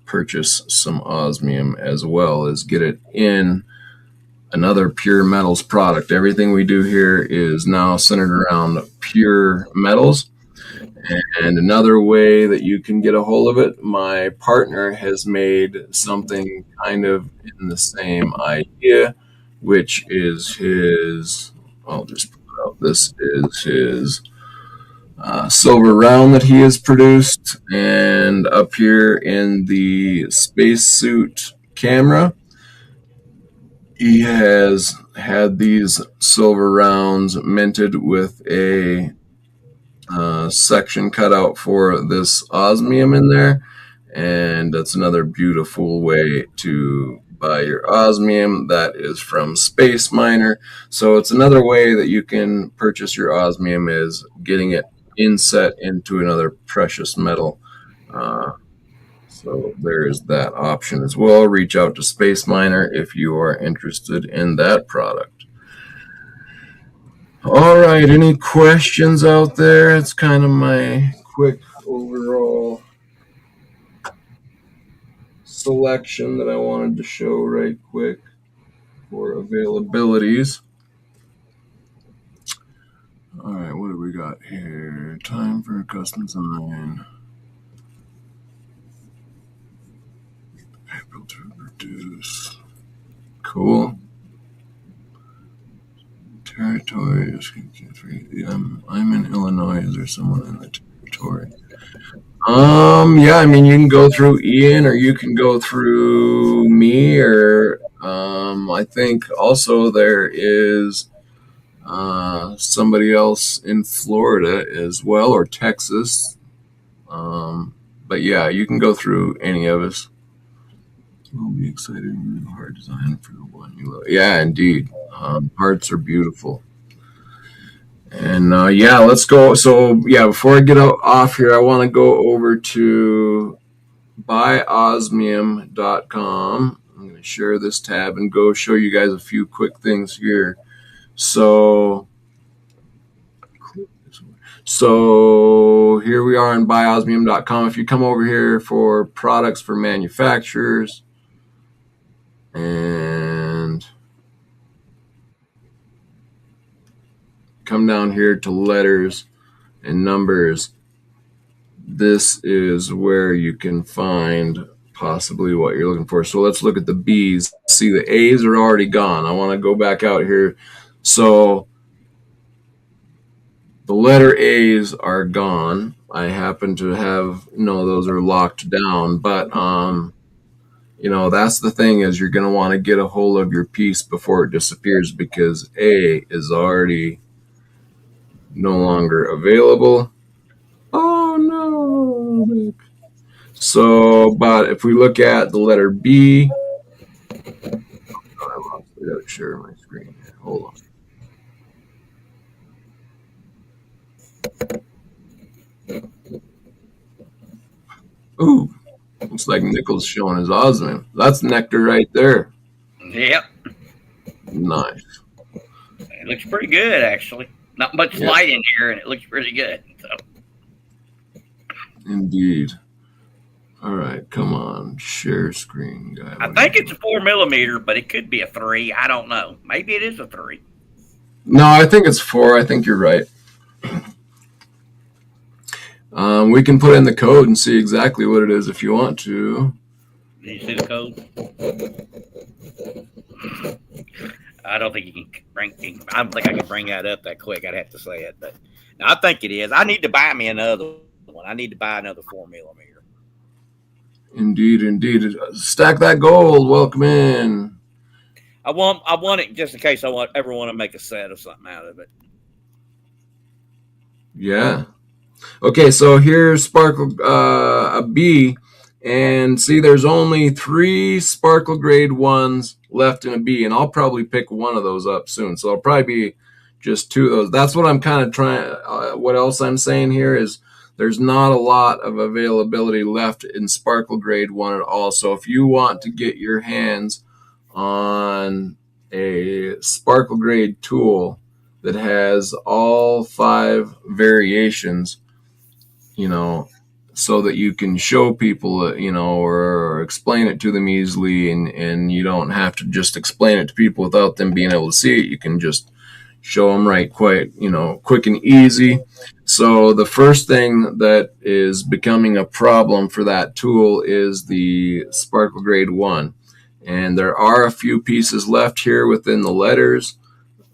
A: purchase some osmium as well, is get it in another pure metals product. Everything we do here is now centered around pure metals. And another way that you can get a hold of it, my partner has made something kind of in the same idea, which is his. I'll just put it out. This is his silver round that he has produced, and up here in the spacesuit camera, he has had these silver rounds minted with a section cut out for this osmium in there, and that's another beautiful way to buy your osmium. That is from Space Miner. So it's another way that you can purchase your osmium, is getting it inset into another precious metal. So there's that option as well. Reach out to Space Miner if you are interested in that product. All right, any questions out there? It's kind of my quick overall selection that I wanted to show right quick for availabilities. All right, what do we got here? Time for a custom design. April to produce. Cool. Territory. I'm in Illinois. Is there someone in the territory? Yeah, I mean, you can go through Ian, or you can go through me, or I think also there is somebody else in Florida as well, or Texas. But yeah, you can go through any of us. We'll be excited and hard design for the one you love. Yeah, indeed. Hearts are beautiful. And yeah, let's go. So yeah, before I get off here, I want to go over to buyosmium.com. I'm going to share this tab and go show you guys a few quick things here. So here we are on buyosmium.com. If you come over here for products for manufacturers and come down here to letters and numbers, this is where you can find possibly what you're looking for. So let's look at the B's. See, the A's are already gone. I want to go back out here. So the letter A's are gone. I happen to have, no, those are locked down, but that's the thing, is you're going to want to get a hold of your piece before it disappears, because A is already no longer available. Oh no. So, but if we look at the letter B, I gotta share my screen. Hold on. Ooh, looks like Nichols showing his osmium. That's Nectar right there.
B: Yep.
A: Nice.
B: It looks pretty good, actually. Not much light in here, and it looks pretty good. So.
A: Indeed. All right, come on, share screen, guy.
B: I think it's a 4mm, but it could be a 3. I don't know. Maybe it is a 3.
A: No, I think it's 4. I think you're right. We can put in the code and see exactly what it is if you want to.
B: Did you see the code? I don't think you can bring. I don't think I can bring that up that quick. I'd have to say it, but no, I think it is. I need to buy me another one. I need to buy another 4mm.
A: Indeed. Stack that gold. Welcome in.
B: I want it just in case I ever want to make a set of something out of it.
A: Yeah. Okay, so here's Sparkle a B, and see, there's only 3 Sparkle Grade 1s left in a B, and I'll probably pick one of those up soon. So I'll probably be just 2 of those. That's what I'm kind of trying. What else I'm saying here is there's not a lot of availability left in Sparkle Grade 1 at all. So if you want to get your hands on a Sparkle Grade tool that has all 5 variations, so that you can show people, or explain it to them easily, and you don't have to just explain it to people without them being able to see it. You can just show them right quick and easy. So the first thing that is becoming a problem for that tool is the Sparkle Grade 1. And there are a few pieces left here within the letters.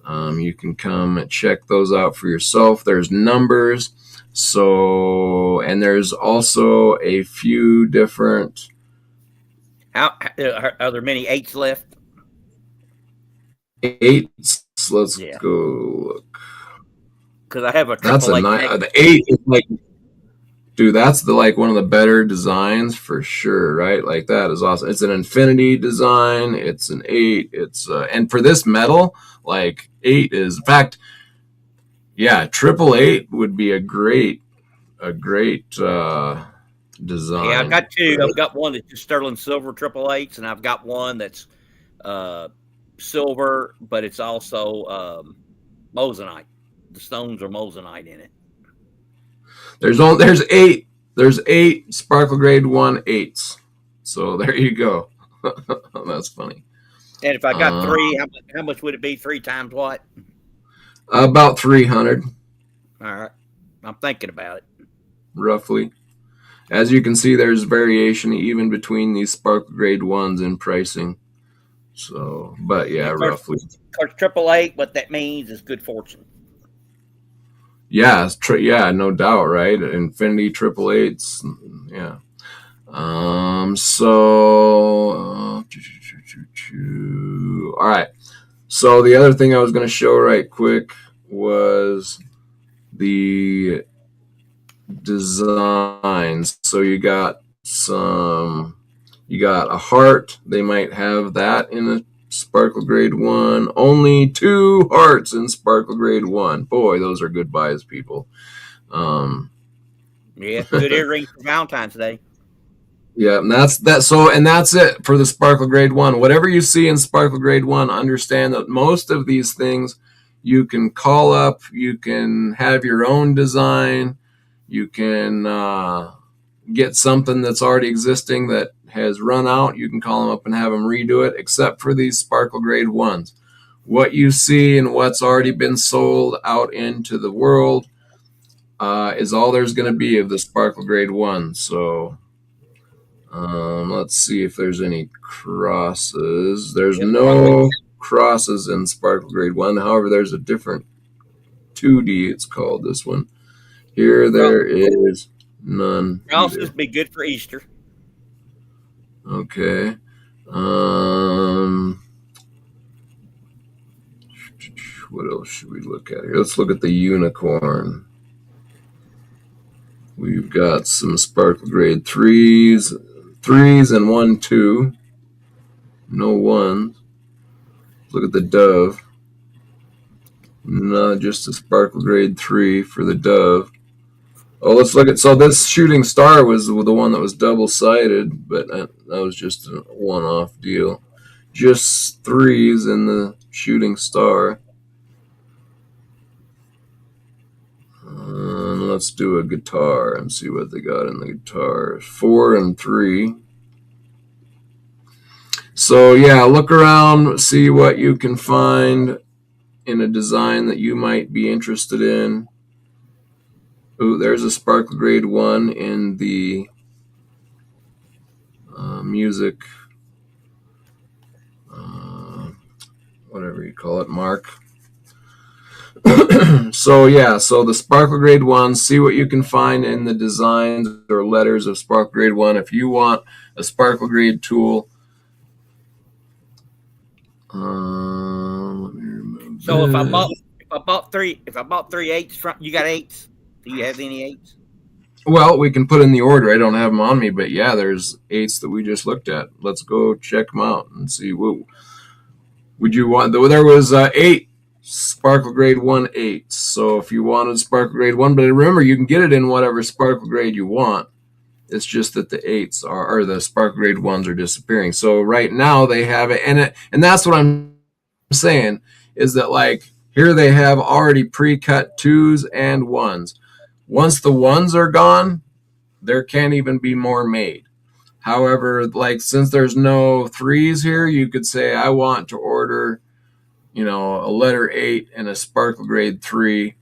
A: You can come and check those out for yourself. There's numbers. So, and there's also a few different.
B: How are there many 8s left?
A: 8s. Let's
B: Yeah,
A: go look.
B: because I have a
A: That's
B: triple
A: a
B: eight.
A: nice. The 8 is like, dude, that's the like one of the better designs for sure, right? Like that is awesome. It's an infinity design. It's an 8. It's and for this metal, like 8 is in fact, yeah, 888 would be a great design.
B: Yeah, I've got two. I've got one that's just sterling silver 888s, and I've got one that's silver, but it's also moissanite. The stones are moissanite in it.
A: There's 8 Sparkle Grade 1 8s. So there you go. That's funny.
B: And if I got three, how much would it be? 3 times what?
A: About 300.
B: All right, I'm thinking about it.
A: Roughly. As you can see, there's variation even between these Sparkle Grade 1s in pricing. So, but yeah, roughly.
B: Of course, 888, what that means is good fortune.
A: Yeah, no doubt, right? Infinity 888s, yeah. All right. So the other thing I was going to show right quick was the designs. So you got a heart. They might have that in a Sparkle Grade 1. Only 2 hearts in Sparkle Grade 1. Boy, those are good buys, people.
B: Yeah, good earrings for Valentine's Day.
A: Yeah, and that's it for the Sparkle Grade 1. Whatever you see in Sparkle Grade 1, understand that most of these things you can call up, you can have your own design, you can get something that's already existing that has run out, you can call them up and have them redo it, except for these Sparkle Grade 1s. What you see and what's already been sold out into the world is all there's going to be of the Sparkle Grade 1. So let's see if there's any crosses. There's no crosses in Sparkle Grade 1. However, there's a different 2D, it's called, this one. Here, there is none.
B: Crosses be good for Easter.
A: Okay. What else should we look at here? Let's look at the unicorn. We've got some Sparkle Grade 3s and 1, 2. No 1s. Look at the dove. No, just a Sparkle Grade 3 for the dove. Oh, let's look at. So this shooting star was the one that was double-sided, but that was just a one-off deal. Just 3s in the shooting star. Let's do a guitar and see what they got in the guitar. 4 and 3. So yeah, look around, see what you can find in a design that you might be interested in. Ooh, there's a Sparkle Grade 1 in the music, whatever you call it, mark. So yeah, so the Sparkle Grade 1, see what you can find in the designs or letters of Sparkle Grade 1. If you want a Sparkle Grade tool, let me remove
B: So
A: this.
B: if I bought 3 8s from you, got 8s. Do you have any 8s?
A: Well, we can put in the order. I don't have them on me, but yeah, there's 8s that we just looked at. Let's go check them out and see. What would you want? There was 8 Sparkle Grade 1 8s. So if you wanted Sparkle Grade 1, but remember, you can get it in whatever Sparkle Grade you want. It's just that the 8s or the Sparkle Grade 1s are disappearing. So right now they have it, and that's what I'm saying is that, like, here they have already pre-cut 2s and 1s. Once the 1s are gone, there can't even be more made. However, like, since there's no 3s here, you could say I want to order, a letter 8 and a Sparkle Grade 3,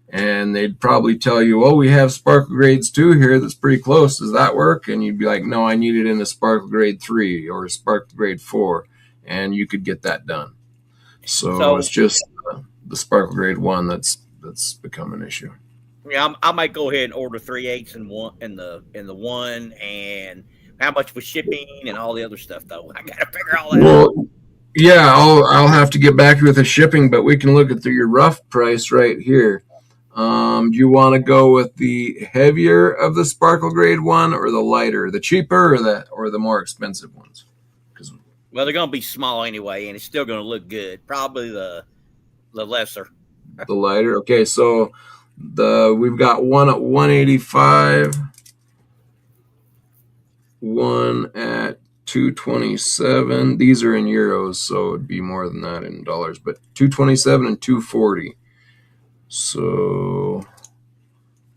A: And they'd probably tell you, "Oh, we have sparkle grades 2 here that's pretty close. Does that work?" And you'd be like, "No, I need it in a sparkle grade 3 or a sparkle grade 4." And you could get that done. So it's
B: So
A: just the sparkle grade 1 that's become an issue.
B: yeah, I might go ahead and order 3/8 in the one, and how much was shipping and all the other stuff though. I gotta figure all that out.
A: Well, yeah, I'll have to get back to you with the shipping, but we can look at your rough price right here. Do you want to go with the heavier of the sparkle grade 1 or the lighter, the cheaper or the more expensive ones? Because
B: Well, they're gonna be small anyway, and it's still gonna look good. Probably the lesser.
A: the lighter. Okay, so we've got one at 185, one at 227. These are in euros, so it'd be more than that in dollars, but 227 and 240. So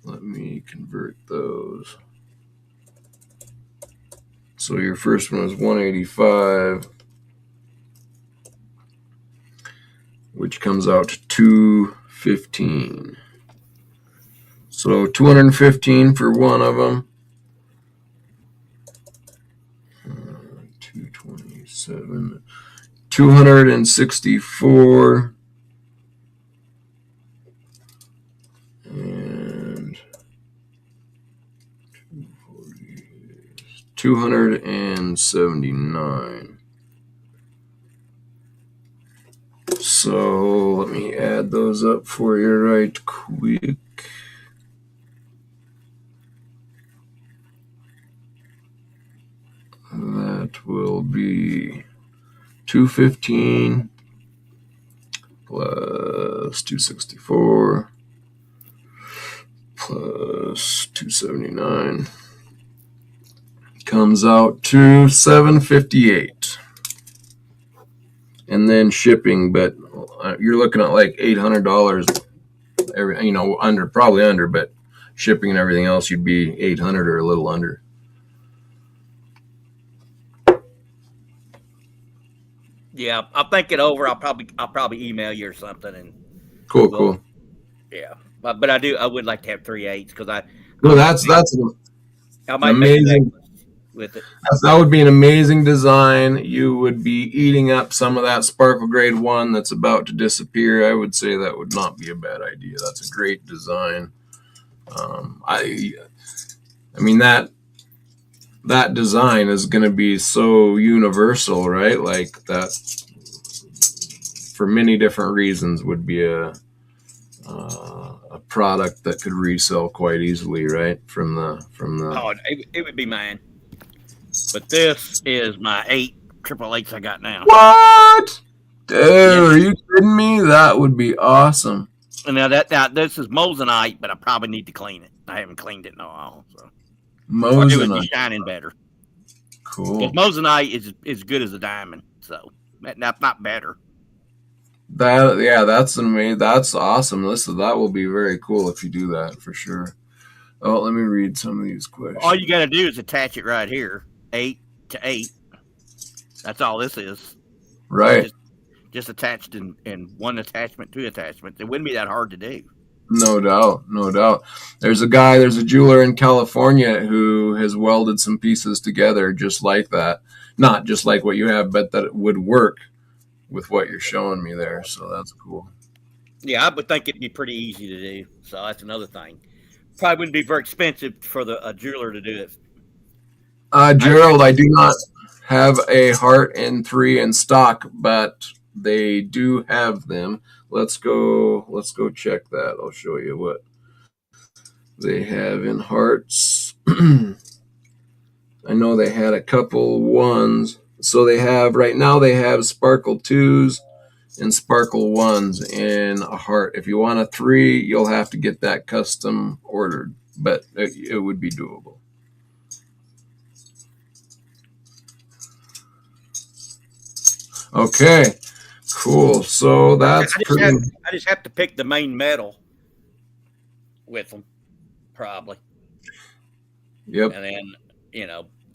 A: let me convert those. So your first one is 185, which comes out to 215. So 215 for one of them. 227, 264, and 279. So let me add those up for you right quick. That will be 215 plus 264 plus 279 comes out to 758. And then shipping, but you're looking at like $800 every, probably under, but shipping and everything else, you'd be 800 or a little under.
B: Yeah, I'll think it over. I'll probably email you or something. And
A: Cool.
B: Yeah, but I would like to have 3/8 because
A: No, that's
B: I might
A: amazing
B: with it.
A: That would be an amazing design. You would be eating up some of that sparkle grade 1 that's about to disappear. I would say that would not be a bad idea. That's a great design. I mean that design is going to be so universal, right? Like that, for many different reasons, would be a product that could resell quite easily, right? From the
B: Oh, it would be mine. But this is my 8/8 I got now.
A: What? Dude, are you kidding me? That would be awesome.
B: And now this is moissanite, but I probably need to clean it. I haven't cleaned it in a while, so it would be shining better.
A: Cool.
B: Because moissanite is as good as a diamond, so that's not better.
A: That's amazing. That's awesome. That will be very cool if you do that for sure. Oh, let me read some of these questions.
B: All you got to do is attach it right here, 8 to 8. That's all this is.
A: Right.
B: Just attached in one attachment, 2 attachments. It wouldn't be that hard to do.
A: No doubt. There's a jeweler in California who has welded some pieces together just like that. Not just like what you have, but that it would work with what you're showing me there. So that's cool.
B: Yeah, I would think it'd be pretty easy to do. So that's another thing. Probably wouldn't be very expensive for a jeweler to do it.
A: Gerald, I do not have a heart in 3 in stock, but they do have them. Let's go check that. I'll show you what they have in hearts. I know they had a couple ones. So they have sparkle 2s and sparkle 1s in a heart. If you want a 3, you'll have to get that custom ordered, but it would be doable. Okay, cool. So that's
B: I just have to pick the main metal with them, probably.
A: Yep.
B: And then,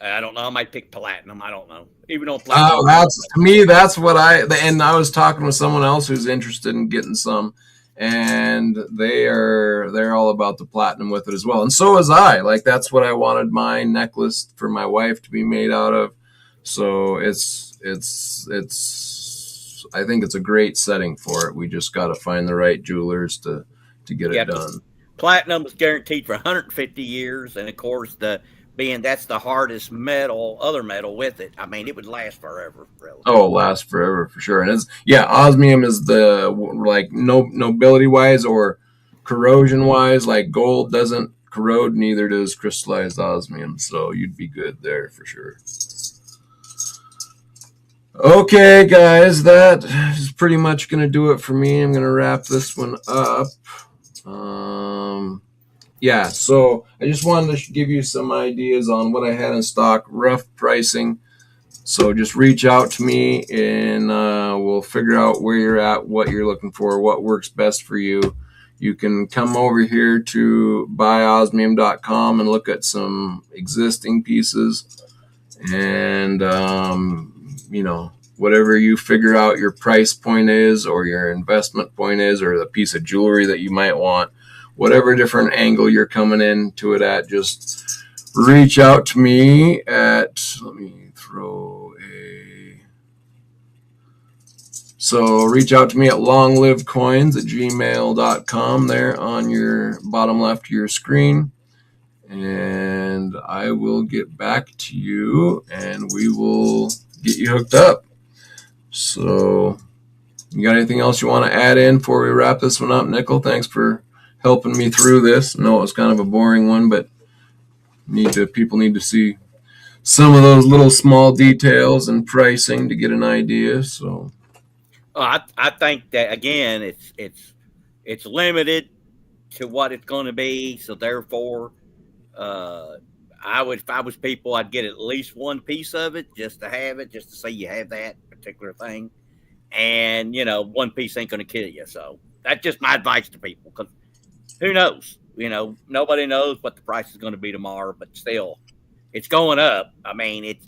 B: I don't know. I might pick platinum. I don't know. Even though platinum.
A: Oh, that's what and I was talking with someone else who's interested in getting some, and they're all about the platinum with it as well. And so was I. Like that's what I wanted my necklace for my wife to be made out of. So it's I think it's a great setting for it. We just got to find the right jewelers to get
B: Yeah,
A: it
B: because
A: done.
B: platinum is guaranteed for 150 years, and of course, being that's the hardest metal, other metal with it. I mean, it would last forever, really.
A: Oh, last forever for sure. And it's osmium is the like no nobility wise or corrosion wise. Like gold doesn't corrode, neither does crystallized osmium. So you'd be good there for sure. Okay, guys, that is pretty much going to do it for me. I'm going to wrap this one up. Yeah, so I just wanted to give you some ideas on what I had in stock, rough pricing. So just reach out to me and we'll figure out where you're at, what you're looking for, what works best for you. You can come over here to buyosmium.com and look at some existing pieces. And, whatever you figure out your price point is or your investment point is or the piece of jewelry that you might want, whatever different angle you're coming into it at, just reach out to me at, let me throw a, so reach out to me at longlivecoins@gmail.com there on your bottom left of your screen. And I will get back to you and we will get you hooked up. So, you got anything else you want to add in before we wrap this one up, Nickel? Thanks for helping me through this. I know it was kind of a boring one, but people need to see some of those little small details and pricing to get an idea. So,
B: I think that again, it's limited to what it's going to be. So therefore, if I was people, I'd get at least one piece of it just to have it, just to say you have that particular thing. And one piece ain't going to kill you. So that's just my advice to people, because who knows? Nobody knows what the price is going to be tomorrow, but still, it's going up. I mean, it's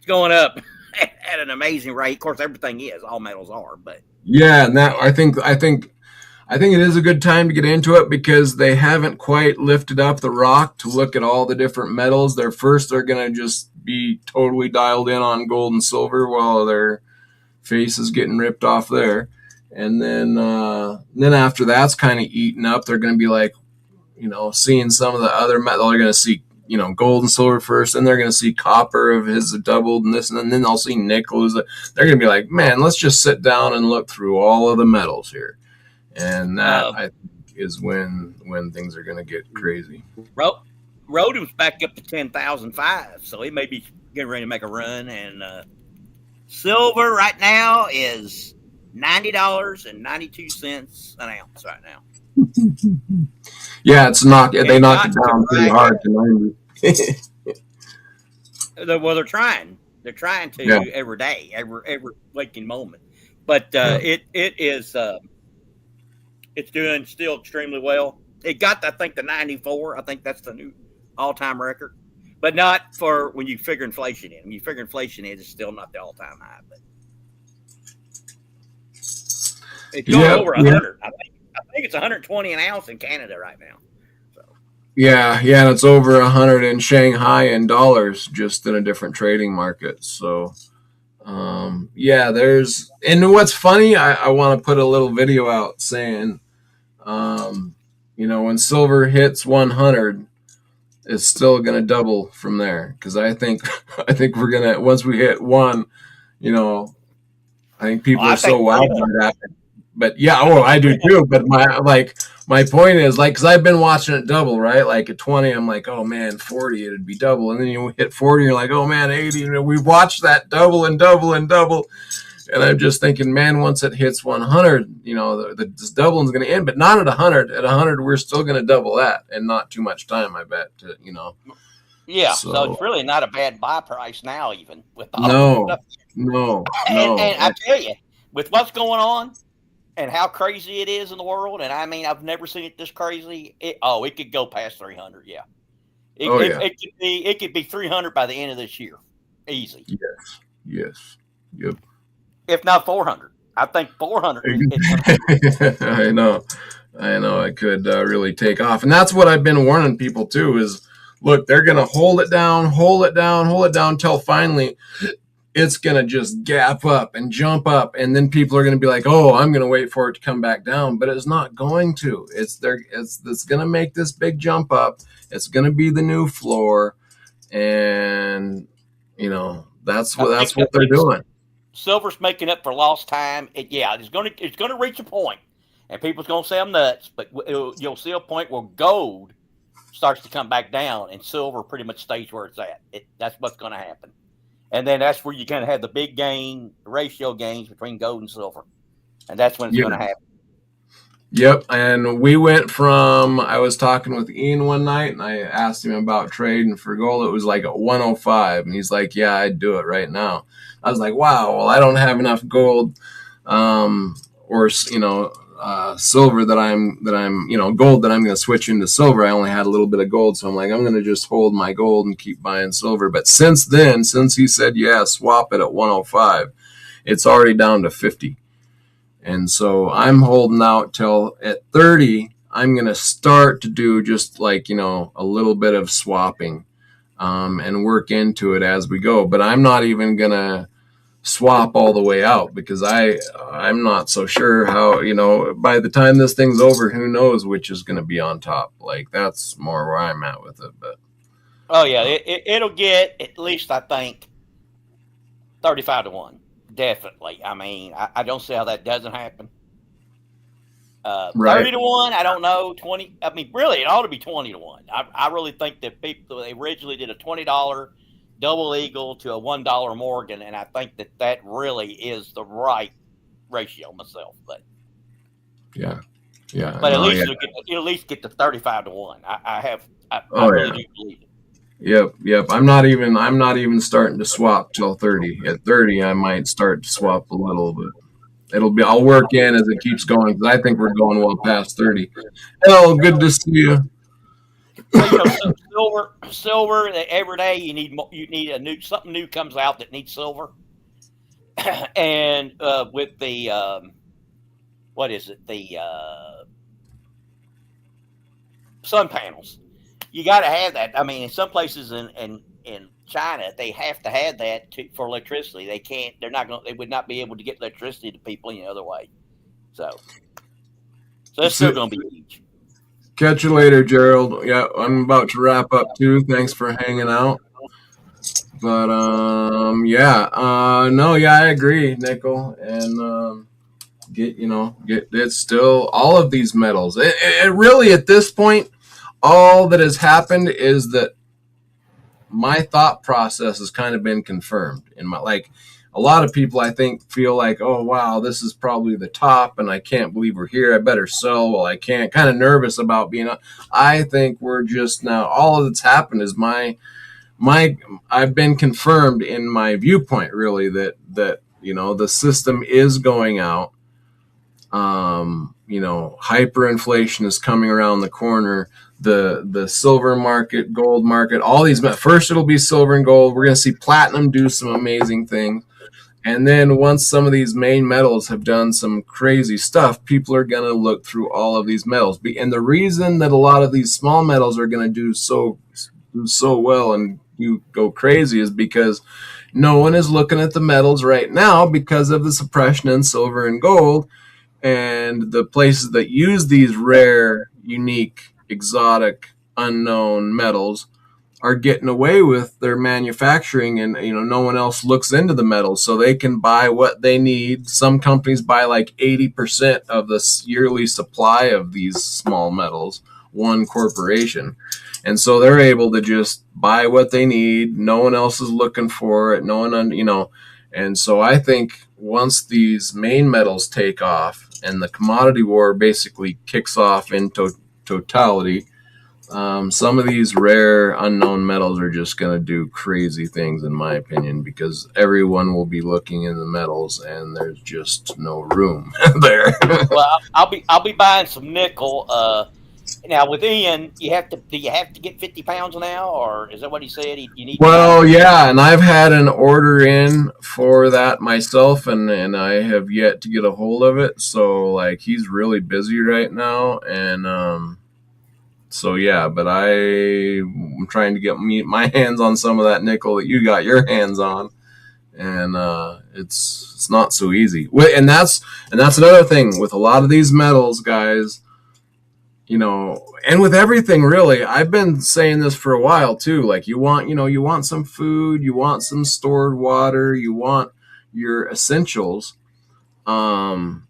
B: going up at an amazing rate. Of course, everything is, all metals are, but
A: yeah, and that I think it is a good time to get into it because they haven't quite lifted up the rock to look at all the different metals. They're going to just be totally dialed in on gold and silver while their face is getting ripped off there. And then after that's kind of eaten up, they're going to be like, seeing some of the other metal. They're going to see, gold and silver first, and they're going to see copper of his doubled and this, and then they'll see nickel. They're going to be like, man, let's just sit down and look through all of the metals here. And that I think is when things are going to get crazy.
B: Rhodium's back up to 10,005, so he may be getting ready to make a run. And silver right now is $90.92 an ounce right now.
A: Yeah, they knocked it down pretty hard to 90.
B: Well, they're trying. They're trying to every day, every waking moment. But it is. It's doing still extremely well. It got, I think, the 94. I think that's the new all-time record, but not for when you figure inflation in. When you figure inflation in, it's still not the all-time high. But it's going over 100. I think it's 120 an ounce in Canada right now. So.
A: Yeah, and it's over 100 in Shanghai in dollars, just in a different trading market. So, there's, and what's funny, I want to put a little video out saying, when silver hits 100, it's still going to double from there. Because I think we're going to, once we hit one, I think people are so wild by that. But yeah, I do too. But my point is, because I've been watching it double, right? Like at 20, I'm like, oh man, 40, it'd be double. And then you hit 40, you're like, oh man, 80. We've watched that double and double and double. And I'm just thinking, man, once it hits 100, this doubling is going to end, but not at 100. At 100, we're still going to double that, and not too much time, I bet.
B: Yeah, so it's really not a bad buy price now, even with all
A: no.
B: And I tell you, with what's going on and how crazy it is in the world, and I mean, I've never seen it this crazy. It could go past 300. Yeah, it could be 300 by the end of this year, easy.
A: Yes, yep.
B: If not 400. I think 400 is going to be.
A: I know. I know it could really take off. And that's what I've been warning people too is look, they're going to hold it down, hold it down, hold it down until finally it's going to just gap up and jump up. And then people are going to be like, oh, I'm going to wait for it to come back down. But it's not going to. It's going to make this big jump up. It's going to be the new floor. And, that's what they're doing.
B: Silver's making up for lost time. It's going to reach a point, and people's going to say I'm nuts. But you'll see a point where gold starts to come back down, and silver pretty much stays where it's at. That's what's going to happen, and then that's where you're going to have the big ratio gains between gold and silver, and that's when it's going to happen.
A: Yep, and we went from, I was talking with Ian one night, and I asked him about trading for gold. It was like at 105, and he's like, yeah, I'd do it right now. I was like, wow, well, I don't have enough gold or, silver that I'm gold that I'm going to switch into silver. I only had a little bit of gold, so I'm like, I'm going to just hold my gold and keep buying silver. But since he said, yeah, swap it at 105, it's already down to 50. And so I'm holding out till at 30, I'm going to start to do just like, a little bit of swapping and work into it as we go. But I'm not even going to swap all the way out because I'm not so sure how, by the time this thing's over, who knows which is going to be on top. Like that's more where I'm at with it. But
B: oh yeah, it'll get at least, I think, 35 to 1. Definitely. I mean, I don't see how that doesn't happen. Right. 30 to 1, I don't know. 20. I mean, really, it ought to be 20 to 1. I really think that they originally did a $20 double eagle to a $1 Morgan, and I think that really is the right ratio myself. But
A: yeah.
B: But at least it'll at least get to 35 to 1. I really do believe it.
A: Yep. I'm not even starting to swap till 30. At 30, I might start to swap a little, but I'll work in as it keeps going because I think we're going well past 30. Hello, good to see you.
B: So, silver. Every day you need something new comes out that needs silver, and with the what is it? The sun panels. You got to have that. I mean, in some places in China, they have to have that for electricity. They can't. They would not be able to get electricity to people any other way. So that's still going to be huge.
A: Catch you later, Gerald. Yeah, I'm about to wrap up too. Thanks for hanging out. But I agree, Nickel, and get it's still all of these metals. It really at this point. All that has happened is that my thought process has kind of been confirmed in a lot of people I think feel like, oh wow, this is probably the top and I can't believe we're here. I better sell. Well, I can't, kind of nervous about being I think we're just now, all that's happened is I've been confirmed in my viewpoint really that the system is going out. Hyperinflation is coming around the corner. The silver market, gold market, all these. First, it'll be silver and gold. We're going to see platinum do some amazing things. And then once some of these main metals have done some crazy stuff, people are going to look through all of these metals. And the reason that a lot of these small metals are going to do so well and you go crazy is because no one is looking at the metals right now because of the suppression in silver and gold. And the places that use these rare, unique, exotic, unknown metals are getting away with their manufacturing, and no one else looks into the metals, so they can buy what they need. Some companies buy like 80% of the yearly supply of these small metals, one corporation, and so they're able to just buy what they need. No one else is looking for it. No one, and so I think once these main metals take off and the commodity war basically kicks off in totality, some of these rare unknown metals are just going to do crazy things, in my opinion, because everyone will be looking in the metals and there's just no room there.
B: Well, I'll be buying some nickel Now with Ian, you have to. Do you have to get 50 pounds now, or is that what he said? You need to buy.
A: Well, yeah, and I've had an order in for that myself, and I have yet to get a hold of it. So like he's really busy right now, and so yeah, but I'm trying to get my hands on some of that nickel that you got your hands on, and it's not so easy. And that's another thing with a lot of these metals, guys. And with everything really, I've been saying this for a while too. Like you want some food, you want some stored water, you want your essentials. Um,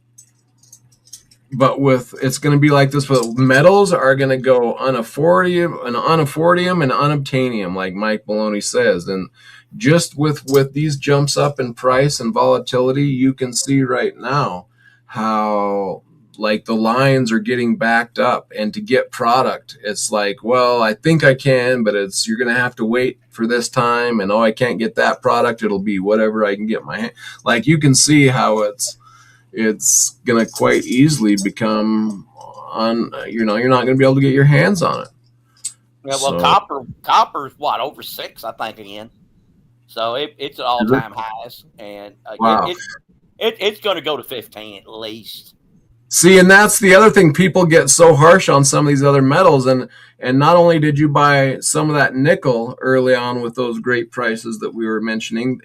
A: but with it's going to be like this. With metals are going to go unaffordium and unobtainium, like Mike Maloney says, and just with these jumps up in price and volatility, you can see right now how like the lines are getting backed up, and to get product it's like, well, I think I can, but you're going to have to wait for this time, and I can't get that product, it'll be whatever I can get my hand. Like you can see how it's going to quite easily become on, you're not going to be able to get your hands on it.
B: Yeah, well,
A: So
B: copper's what, over 6, I think, again. So it's at all time highs, and
A: wow.
B: it's going to go to 15 at least.
A: See, and that's the other thing. People get so harsh on some of these other metals, and not only did you buy some of that nickel early on with those great prices that we were mentioning,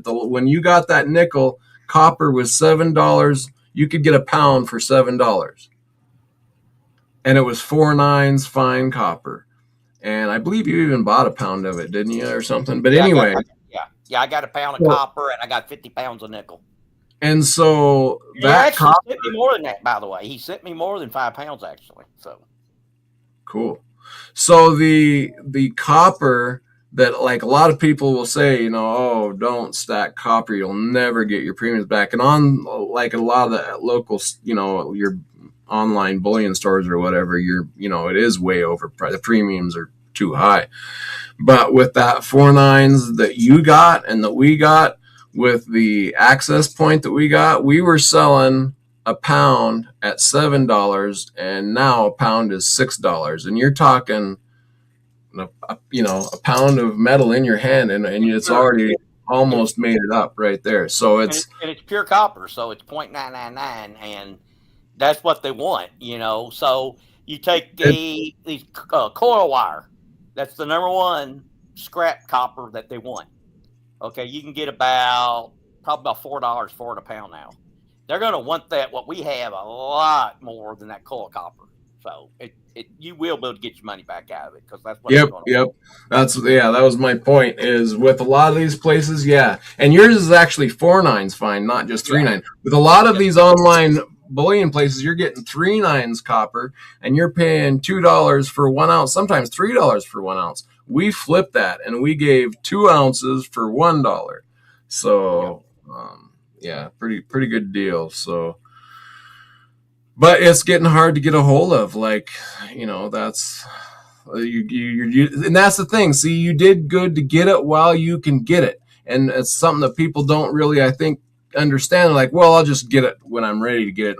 A: when you got that nickel, copper was $7. You could get a pound for $7, and it was 4 nines fine copper. And I believe you even bought a pound of it, didn't you, or something? But
B: Yeah,
A: anyway,
B: yeah, I got a pound of
A: well,
B: copper, and I got 50 pounds of nickel.
A: and so
B: He
A: that
B: actually
A: copper,
B: sent me more than that, by the way. He sent me more than 5 pounds, actually. So
A: cool. So the copper that, like, a lot of people will say, oh, don't stack copper, you'll never get your premiums back. And on like a lot of the local, your online bullion stores or whatever, it is way overpriced. The premiums are too high. But with that 4 nines that you got and that we got, with the access point that we got, we were selling a pound at $7, and now a pound is $6. And you're talking, a pound of metal in your hand, and it's
B: sure,
A: already almost made it up right there. So
B: it's pure copper, so it's 0.999, and that's what they want. So you take
A: it,
B: these coil wire. That's the number one scrap copper that they want. Okay, you can get probably about $4 for it a pound now. They're going to want that. What we have a lot more than that coil copper. So you will be able to get your money back out of it, because that's what they're
A: Yep,
B: going to
A: yep.
B: want.
A: That was my point. Is with a lot of these places, yeah, and yours is actually 4 nines fine, not just
B: Yeah,
A: 3 9. With a lot of
B: yeah,
A: these online bullion places, you're getting 3 nines copper, and you're paying $2 for 1 ounce, sometimes $3 for 1 ounce. We flipped that, and we gave 2 ounces for $1.
B: yeah.
A: So, yeah, pretty good deal. So, but it's getting hard to get a hold of. Like, that's and that's the thing. See, you did good to get it while you can get it, and it's something that people don't really, I think, understand. Like, well, I'll just get it when I'm ready to get it.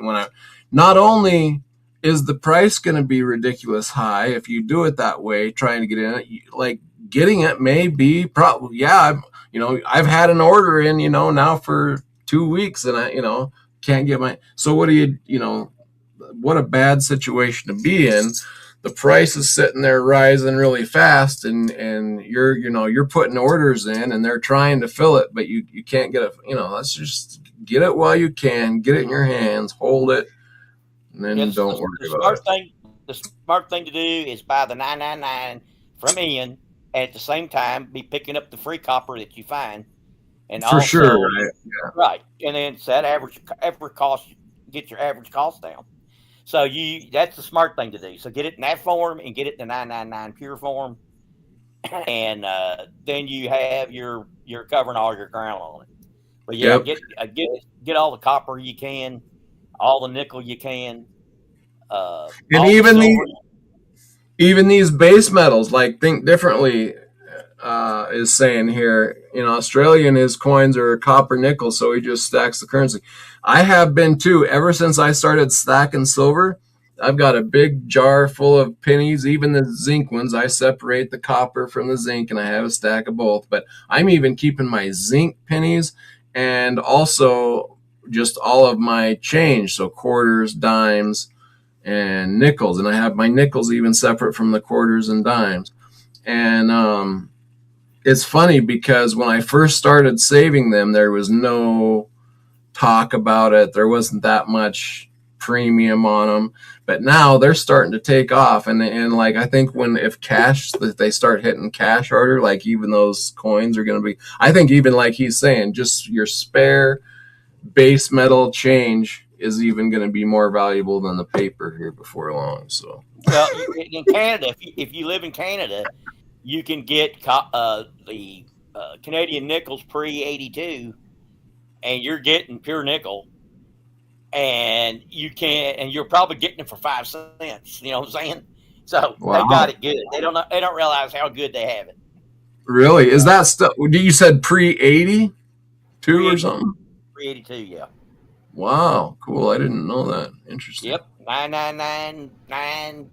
A: Not only is the price going to be ridiculous high if you do it that way, trying to get in it, like getting it may be probably, yeah. I've had an order in, now for 2 weeks, and I, can't get my. So what do what a bad situation to be in. The price is sitting there rising really fast, and you're putting orders in, and they're trying to fill it, but you can't get it. Let's just get it while you can, get it in your hands, hold it, and then
B: Yes,
A: don't worry about it.
B: the smart thing to do is buy the 999 from Ian, and at the same time be picking up the free copper that you find, and
A: For sure,
B: also
A: right?
B: right, and then set average cost, get your average cost down. So that's the smart thing to do. So get it in that form, and get it in the 999 pure form, and then you have you're covering all your ground on it. But yeah,
A: Yep.
B: get all the copper you can, all the nickel you can,
A: And
B: all the silver.
A: even these base metals, like Think Differently is saying here, Australian, his coins are copper nickel, so he just stacks the currency. I have been too, ever since I started stacking silver. I've got a big jar full of pennies, even the zinc ones. I separate the copper from the zinc, and I have a stack of both. But I'm even keeping my zinc pennies and also just all of my change, so quarters, dimes, and nickels. And I have my nickels even separate from the quarters and dimes. And it's funny because when I first started saving them, there was no talk about it. There wasn't that much premium on them, but now they're starting to take off. And like I think when if cash that they start hitting cash harder, like even those coins are going to be. I think even like he's saying, just your spare base metal change is even going to be more valuable than the paper here before long. So
B: Well, in Canada, if you live in Canada, you can get the Canadian nickels pre 82, and you're getting pure nickel, and you're probably getting it for 5 cents. You know what I'm saying? So they got
A: wow,
B: it good. They don't realize how good they have it.
A: really is that stuff? You said pre-82
B: Pre
A: or
B: 80,
A: something?
B: pre 82, yeah.
A: Wow, cool. I didn't know that. Interesting.
B: Yep, 9999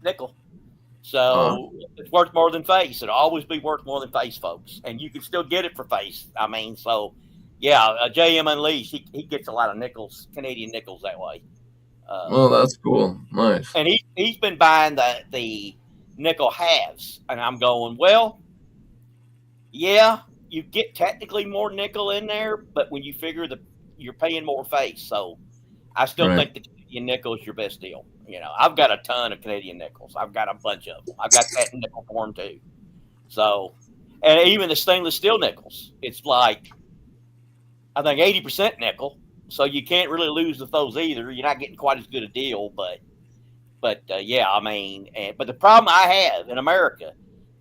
B: nickel.
A: Uh,
B: So it's worth more than face. It'll always be worth more than face, folks. And you can still get it for face. I mean, so yeah, JM Unleashed, he gets a lot of nickels, Canadian nickels that way.
A: well, that's cool. Nice.
B: And he's been buying the nickel halves. And I'm going, well, yeah, you get technically more nickel in there, but when you figure you're paying more face. So I still
A: Right.
B: think the Canadian nickel is your best deal. You know, I've got a ton of Canadian nickels. I've got a bunch of them. I've got that nickel form too. So, and even the stainless steel nickels, it's like I think 80% nickel. So you can't really lose with those either. You're not getting quite as good a deal, but yeah, I mean, but the problem I have in America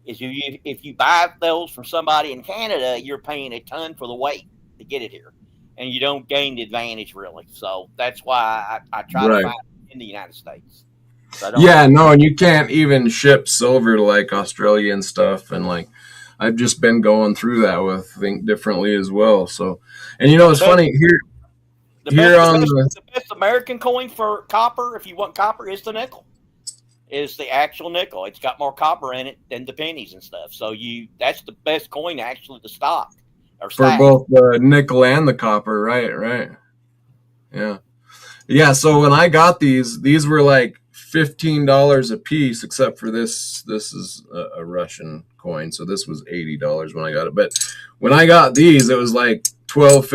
B: is if you buy those from somebody in Canada, you're paying a ton for the weight to get it here, and you don't gain the advantage really. So that's why I try to
A: Right.
B: buy it in the United States. So I don't have
A: Yeah,
B: to.
A: no, and you can't even ship silver to like Australia and stuff. And like, I've just been going through that with Think Differently as well. So, and
B: Well,
A: it's funny here,
B: the
A: here
B: best, the
A: on
B: best,
A: the,
B: the best American coin for copper, if you want copper, is the nickel. Is the actual nickel. It's got more copper in it than the pennies and stuff. So that's the best coin actually to stock or
A: for
B: stack.
A: both the nickel and the copper. Right. Right. Yeah. Yeah, so when I got these were like $15 a piece, except for this. This is a Russian coin, so this was $80 when I got it. But when I got these, it was like $12,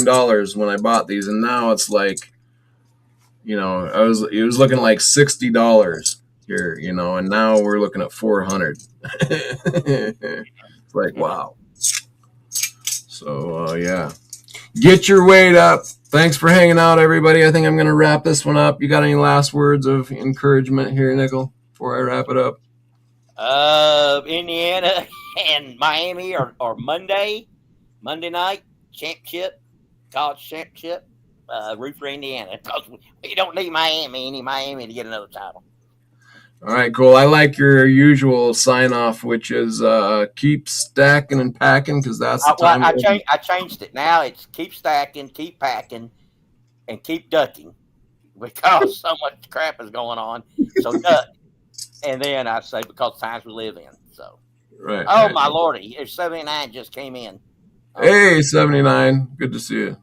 A: $15 when I bought these, and now it's like it was looking like $60 here, and now we're looking at 400. It's like wow. So yeah. Get your weight up. Thanks for hanging out, everybody. I think I'm going to wrap this one up. You got any last words of encouragement here, Nickel, before I wrap it up?
B: Indiana and Miami are Monday night championship, college championship, root for Indiana because we don't need Miami to get another title.
A: All right, cool. I like your usual sign off, which is keep stacking and packing because that's the time.
B: I changed it. Now it's keep stacking, keep packing, and keep ducking because so much crap is going on. So duck, and then I say because times we live in. So,
A: Right,
B: oh
A: right.
B: my lordy, 79 just came in.
A: Hey, 79. Good to see you.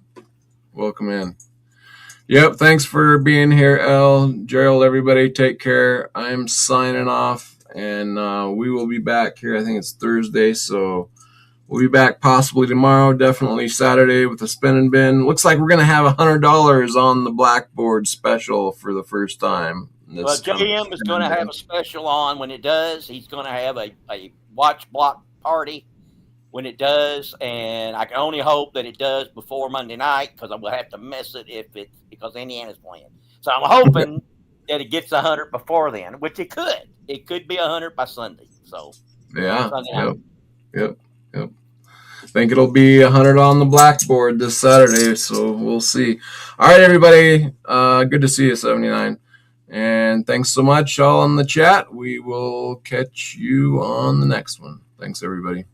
A: Welcome in. Yep, thanks for being here, El, Gerald, everybody. Take care. I'm signing off, and we will be back here. I think it's Thursday, so we'll be back possibly tomorrow, definitely Saturday with the spin and bin. Looks like we're going to have $100 on the Blackboard special for the first time.
B: Well, JM is going to have a special on when it does. He's going to have a watch block party when it does, and I can only hope that it does before Monday night because I will have to miss it because Indiana's playing. So I'm hoping that it gets 100 before then, which it could. It could be 100 by Sunday. So
A: yeah, yep. I think it'll be 100 on the Blackboard this Saturday, so we'll see. All right, everybody. Good to see you, 79. And thanks so much, all in the chat. We will catch you on the next one. Thanks, everybody.